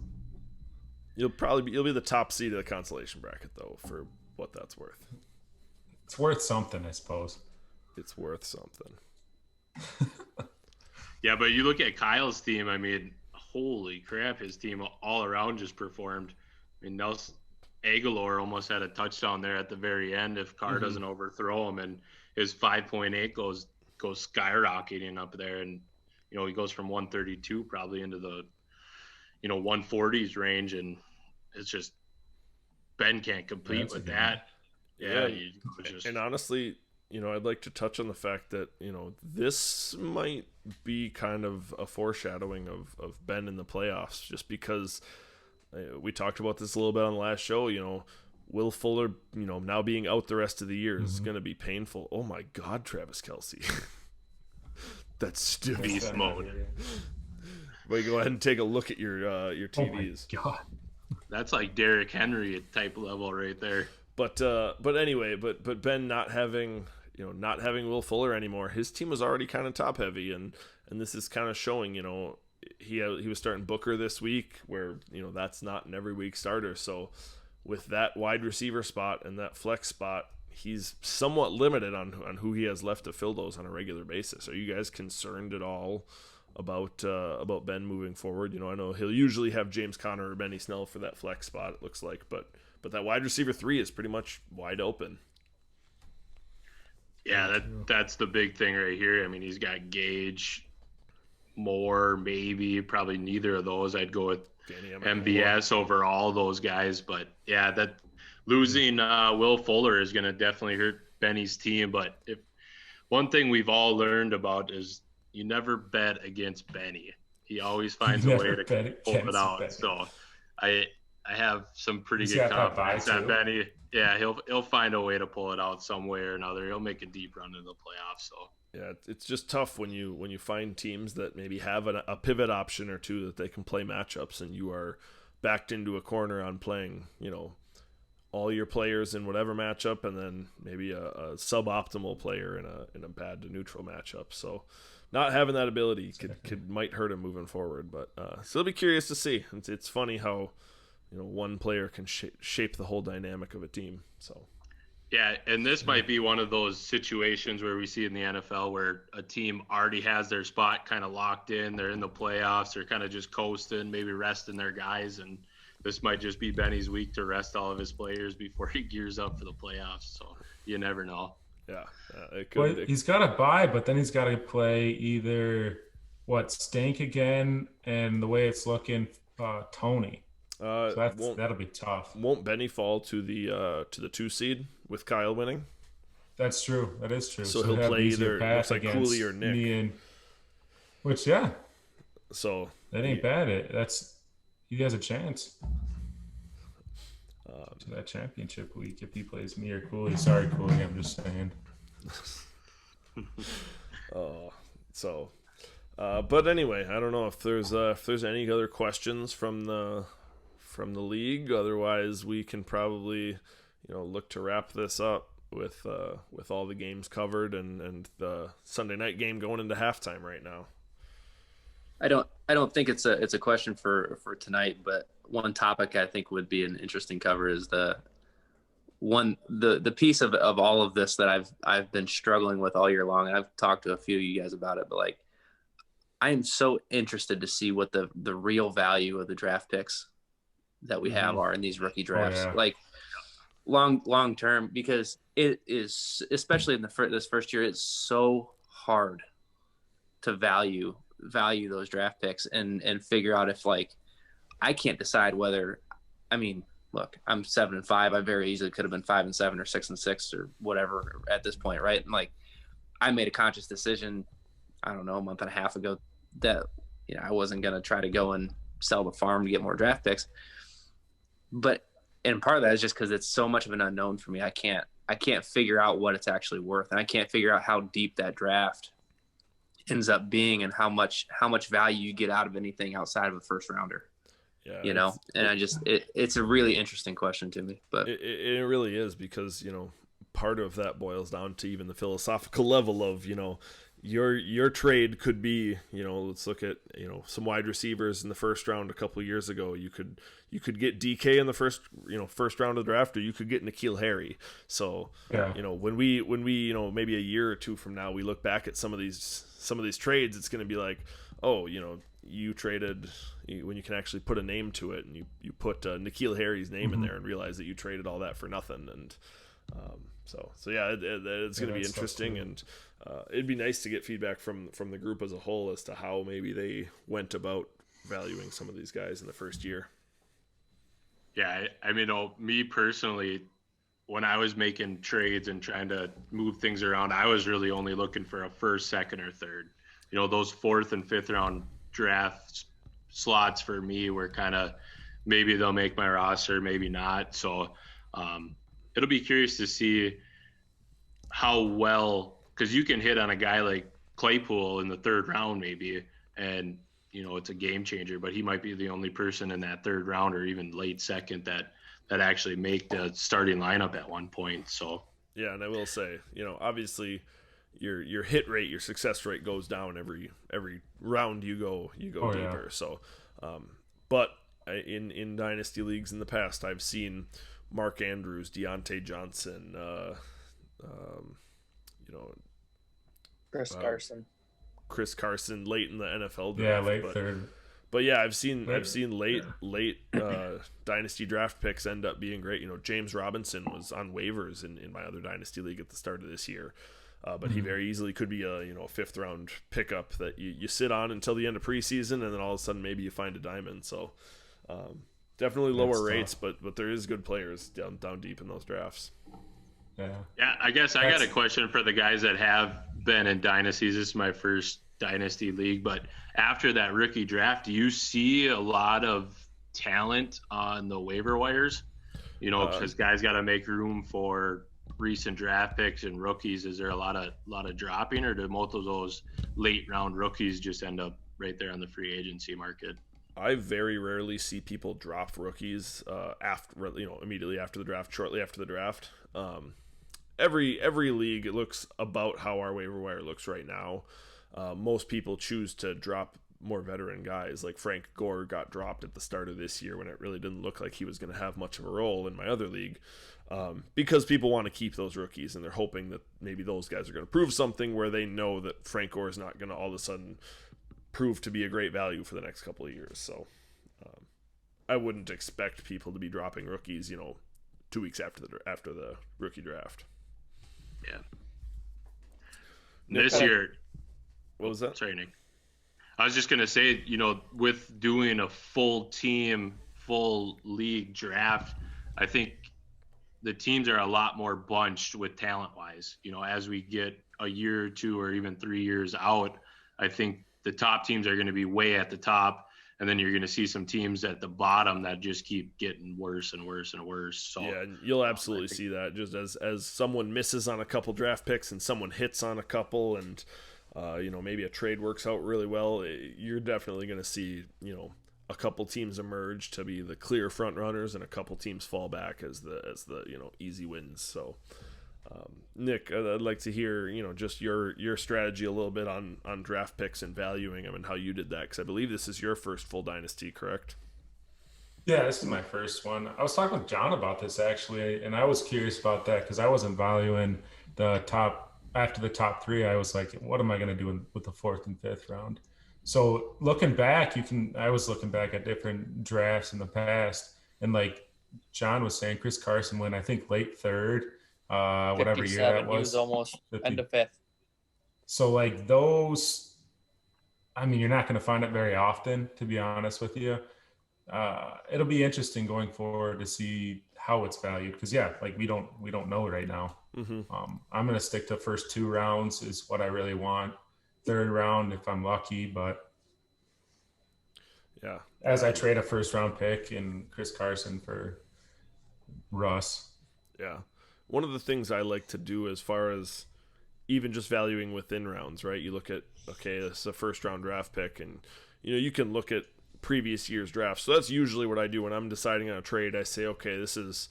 You'll be the top seed of the consolation bracket, though, for what that's worth. It's worth something, I suppose. It's worth something. Yeah, but you look at Kyle's team, I mean, holy crap, his team all around just performed. I mean, Nelson Aguilar almost had a touchdown there at the very end if Carr doesn't overthrow him, and his 5.8 goes skyrocketing up there, and he goes from 132 probably into the 140s range, and it's just Ben can't compete with that. Yeah, and honestly, I'd like to touch on the fact that this might be kind of a foreshadowing of Ben in the playoffs, just because we talked about this a little bit on the last show. Will Fuller, now being out the rest of the year is going to be painful. Oh my God, Travis Kelce. That's stupid. Beast mode. But go ahead and take a look at your TVs. Oh my God. That's like Derrick Henry type level right there. But anyway, but Ben not having Will Fuller anymore, his team was already kind of top heavy, and this is kind of showing. He was starting Booker this week, where that's not an every week starter. So with that wide receiver spot and that flex spot, he's somewhat limited on who he has left to fill those on a regular basis. Are you guys concerned at all about Ben moving forward? I know he'll usually have James Conner or Benny Snell for that flex spot, it looks like, but that wide receiver 3 is pretty much wide open. Yeah, that's the big thing right here. I mean, he's got Gage, Moore, maybe, probably neither of those. I'd go with MVS over all those guys. But yeah, that losing Will Fuller is going to definitely hurt Benny's team. But if one thing we've all learned about is you never bet against Benny. He always finds a way to pull it out. Benny. So I have some pretty good confidence that Benny. Yeah, he'll find a way to pull it out some way or another. He'll make a deep run in the playoffs. So yeah, it's just tough when you find teams that maybe have a pivot option or two that they can play matchups, and you are backed into a corner on playing all your players in whatever matchup, and then maybe a suboptimal player in a bad to neutral matchup. So not having that ability might hurt him moving forward. But still be curious to see. It's funny how one player can shape the whole dynamic of a team. So yeah, and this might be one of those situations where we see in the NFL where a team already has their spot kind of locked in. They're in the playoffs. They're kind of just coasting, maybe resting their guys, and this might just be Benny's week to rest all of his players before he gears up for the playoffs. So you never know. Yeah, he's got to bye, but then he's got to play either Stank again, and the way it's looking, Tony. So that'll be tough. Won't Benny fall to the 2 seed with Kyle winning? That's true. That is true. So he'll play either looks like Culy or Nick. Which yeah. So that ain't bad. He has a chance. To that championship week if he plays me or Culy. Sorry, Culy, I'm just saying. But anyway, I don't know if there's any other questions from the league. Otherwise, we can probably look to wrap this up with all the games covered and the Sunday night game going into halftime right now. I don't think it's a question for tonight, but one topic I think would be an interesting cover is the piece of all of this that I've been struggling with all year long. And I've talked to a few of you guys about it, but like I am so interested to see what the real value of the draft picks that we have are in these rookie drafts. Oh, yeah. Like long term, because it is, especially in this first year, it's so hard to value those draft picks and figure out if, like, I can't decide whether, I mean, look, I'm 7-5. I very easily could have been 5-7 or 6-6 or whatever at this point, right? And like, I made a conscious decision, I don't know, a month and a half ago that, you know, I wasn't going to try to go and sell the farm to get more draft picks. But, and part of that is just because it's so much of an unknown for me. I can't figure out what it's actually worth. And I can't figure out how deep that draft ends up being and how much value you get out of anything outside of a first rounder. Yeah, you know, and it's a really interesting question to me, but it really is, because, you know, part of that boils down to even the philosophical level of, you know, your trade could be, you know, let's look at, you know, some wide receivers in the first round a couple of years ago. You could get DK in the first round of the draft, or you could get N'Keal Harry. So, yeah, you know, when we, you know, maybe a year or two from now, we look back at some of these trades, it's going to be like, oh, you know, you traded, when you can actually put a name to it, and you put N'Keal Harry's name in there and realize that you traded all that for nothing. And so yeah, it's going to be interesting, and it'd be nice to get feedback from the group as a whole as to how maybe they went about valuing some of these guys in the first year. Yeah, I mean, me personally, when I was making trades and trying to move things around, I was really only looking for a first, second, or third. You know, those fourth and fifth round draft slots for me were kind of, maybe they'll make my roster, maybe not. So it'll be curious to see how well, because you can hit on a guy like Claypool in the third round maybe, and, you know, it's a game changer, but he might be the only person in that third round or even late second that actually make the starting lineup at one point. So yeah, and I will say, you know, obviously your hit rate, your success rate goes down every round you go deeper. Yeah. So, but in dynasty leagues in the past, I've seen Mark Andrews, Deontay Johnson, you know, Chris Carson late in the NFL draft. Yeah, late third. But yeah, I've seen late dynasty draft picks end up being great. You know, James Robinson was on waivers in my other dynasty league at the start of this year. But he very easily could be a fifth round pickup that you sit on until the end of preseason, and then all of a sudden maybe you find a diamond. So definitely lower rates, but there is good players down deep in those drafts. Yeah, I guess I got a question for the guys that have been in dynasties. This is my first dynasty league, but after that rookie draft, do you see a lot of talent on the waiver wires? You know, because guys got to make room for recent draft picks and rookies. Is there a lot of dropping, or do most of those late round rookies just end up right there on the free agency market? I very rarely see people drop rookies immediately after the draft, shortly after the draft. Every league, it looks about how our waiver wire looks right now. Most people choose to drop more veteran guys. Like Frank Gore got dropped at the start of this year when it really didn't look like he was going to have much of a role in my other league, because people want to keep those rookies, and they're hoping that maybe those guys are going to prove something where they know that Frank Gore is not going to all of a sudden prove to be a great value for the next couple of years. So I wouldn't expect people to be dropping rookies, 2 weeks after the rookie draft. Yeah. This year, what was that? Sorry, Nick. I was just going to say, with doing a full league draft, I think the teams are a lot more bunched with talent-wise. As we get a year or two or even 3 years out, I think the top teams are going to be way at the top, and then you're going to see some teams at the bottom that just keep getting worse and worse and worse. So yeah, you'll absolutely see that. Just as someone misses on a couple draft picks and someone hits on a couple, and maybe a trade works out really well, you're definitely going to see a couple teams emerge to be the clear front runners, and a couple teams fall back as the easy wins. So Nick, I'd like to hear just your strategy a little bit on draft picks and valuing them, and how you did that, because I believe this is your first full dynasty, correct? Yeah, this is my first one. I was talking with John about this actually, and I was curious about that because I wasn't valuing the top. After the top three, I was like, what am I going to do with the fourth and fifth round? So looking back, I was looking back at different drafts in the past, and like John was saying, Chris Carson went, I think, late third, whatever year that was. He was almost 50. End of fifth. So like those, I mean, you're not going to find it very often, to be honest with you. it'll be interesting going forward to see how it's valued. Because like we don't know right now. Mm-hmm. I'm gonna stick to first 2 rounds is what I really want. 3rd round if I'm lucky, but yeah, as I trade a first round pick and Chris Carson for Russ. Yeah. One of the things I like to do as far as even just valuing within rounds, right? You look at, okay, this is a first round draft pick, and you can look at previous year's drafts. So that's usually what I do when I'm deciding on a trade. I say, okay, this is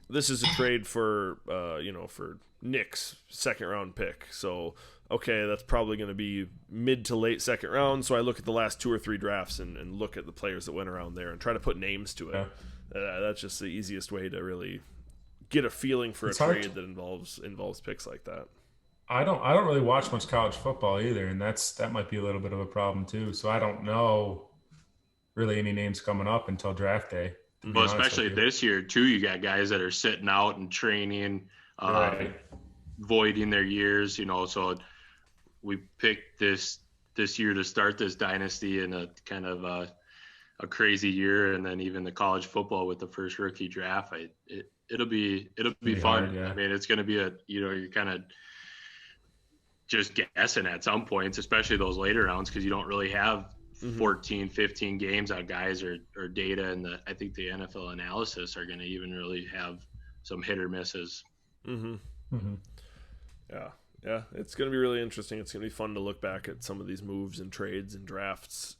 a trade for for Nick's 2nd round pick. So okay, that's probably going to be mid to late 2nd round. So I look at the last 2 or 3 drafts and look at the players that went around there and try to put names to it. Yeah. That's just the easiest way to really get a feeling for a trade that involves picks like that. I don't really watch much college football either, and that might be a little bit of a problem too. So I don't know really any names coming up until draft day. Well, especially this year too, you got guys that are sitting out and training, voiding their years. So we picked this year to start this dynasty in a kind of a crazy year, and then even the college football with the first rookie draft. It'll be fun. Hard, yeah. I mean, it's going to be you're kind of just guessing at some points, especially those later rounds, because you don't really have 14, 15 games on guys or data, and I think the NFL analysis are going to even really have some hit or misses. Yeah, it's going to be really interesting. It's going to be fun to look back at some of these moves and trades and drafts,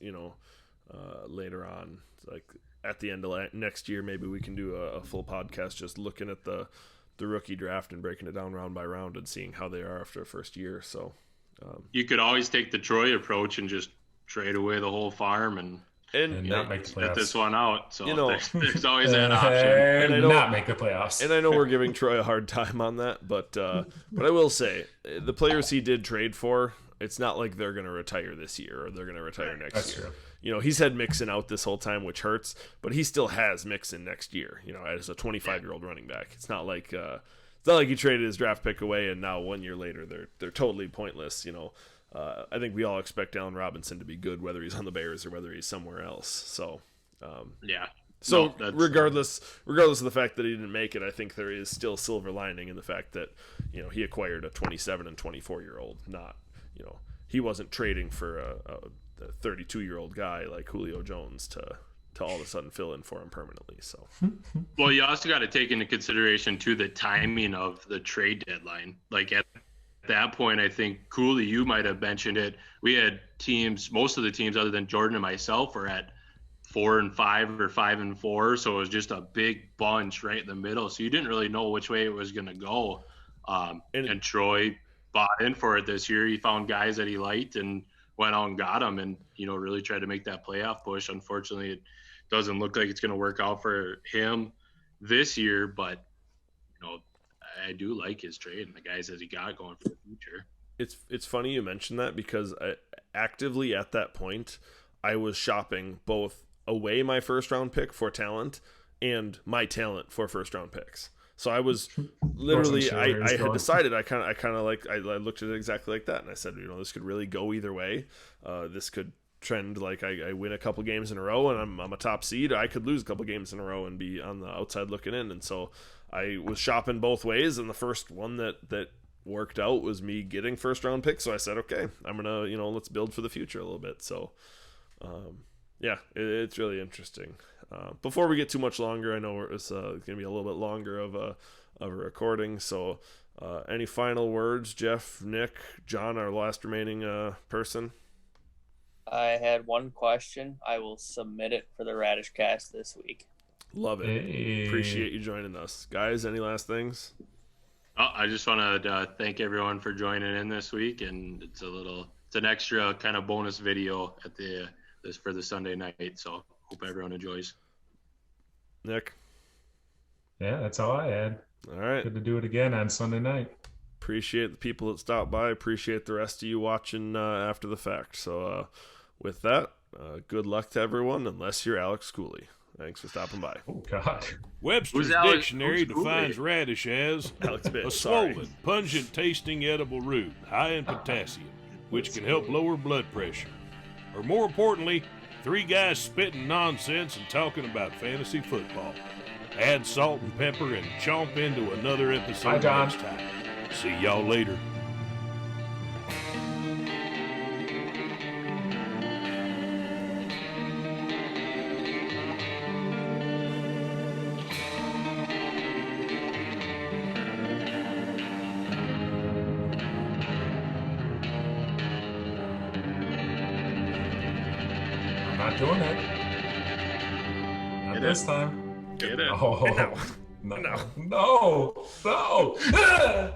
later on. Like at the end of next year, maybe we can do a full podcast just looking at the rookie draft and breaking it down round by round and seeing how they are after the first year. So you could always take the Troy approach and just trade away the whole farm and not make the playoffs. Get this one out. So there's always that option. And not make the playoffs. And I know we're giving Troy a hard time on that, but I will say the players he did trade for, it's not like they're going to retire this year or they're going to retire next year. True. He's had Mixon out this whole time, which hurts, but he still has Mixon next year, as a 25-year-old running back. It's not like he traded his draft pick away and now 1 year later they're totally pointless. I think we all expect Allen Robinson to be good, whether he's on the Bears or whether he's somewhere else. So yeah. So regardless of the fact that he didn't make it, I think there is still silver lining in the fact that he acquired a 27 and 24-year-old. Not he wasn't trading for a 32-year-old guy like Julio Jones to all of a sudden fill in for him permanently. So, well, you also got to take into consideration too the timing of the trade deadline. Like at that point, I think Culy, you might have mentioned it. We had teams, most of the teams other than Jordan and myself, were at 4-5 or 5-4. So it was just a big bunch right in the middle. So you didn't really know which way it was going to go. And Troy bought in for it this year. He found guys that he liked and went out and got them and, really tried to make that playoff push. Unfortunately, it doesn't look like it's going to work out for him this year, but, I do like his trade and the guys that he got going for the future. It's funny you mentioned that because actively at that point, I was shopping both away my first round pick for talent and my talent for first round picks. So I was literally, I had decided I looked at it exactly like that. And I said, this could really go either way. This could trend like I win a couple games in a row and I'm a top seed. I could lose a couple games in a row and be on the outside looking in. And so I was shopping both ways. And the first one that worked out was me getting first round picks. So I said, okay, I'm going to, let's build for the future a little bit. So, it's really interesting. Before we get too much longer, I know it's going to be a little bit longer of a recording. So, any final words, Jeff, Nick, John, our last remaining person? I had one question. I will submit it for the Radishcast this week. Love it. Hey. Appreciate you joining us, guys. Any last things? I just want to thank everyone for joining in this week, and it's an extra kind of bonus video at for the Sunday night. So hope everyone enjoys. Nick? Yeah, that's all I had. All right. Good to do it again on Sunday night. Appreciate the people that stopped by. Appreciate the rest of you watching after the fact. So with that, good luck to everyone, unless you're Alex Culy. Thanks for stopping by. Oh, God. Webster's Dictionary defines radish as a swollen, pungent tasting edible root high in potassium, which can help lower blood pressure. Or more importantly, Three guys spitting nonsense and talking about fantasy football. Add salt and pepper and chomp into another episode next time. See y'all later. Not doing it. Not this time. Get it. No. No. No. No.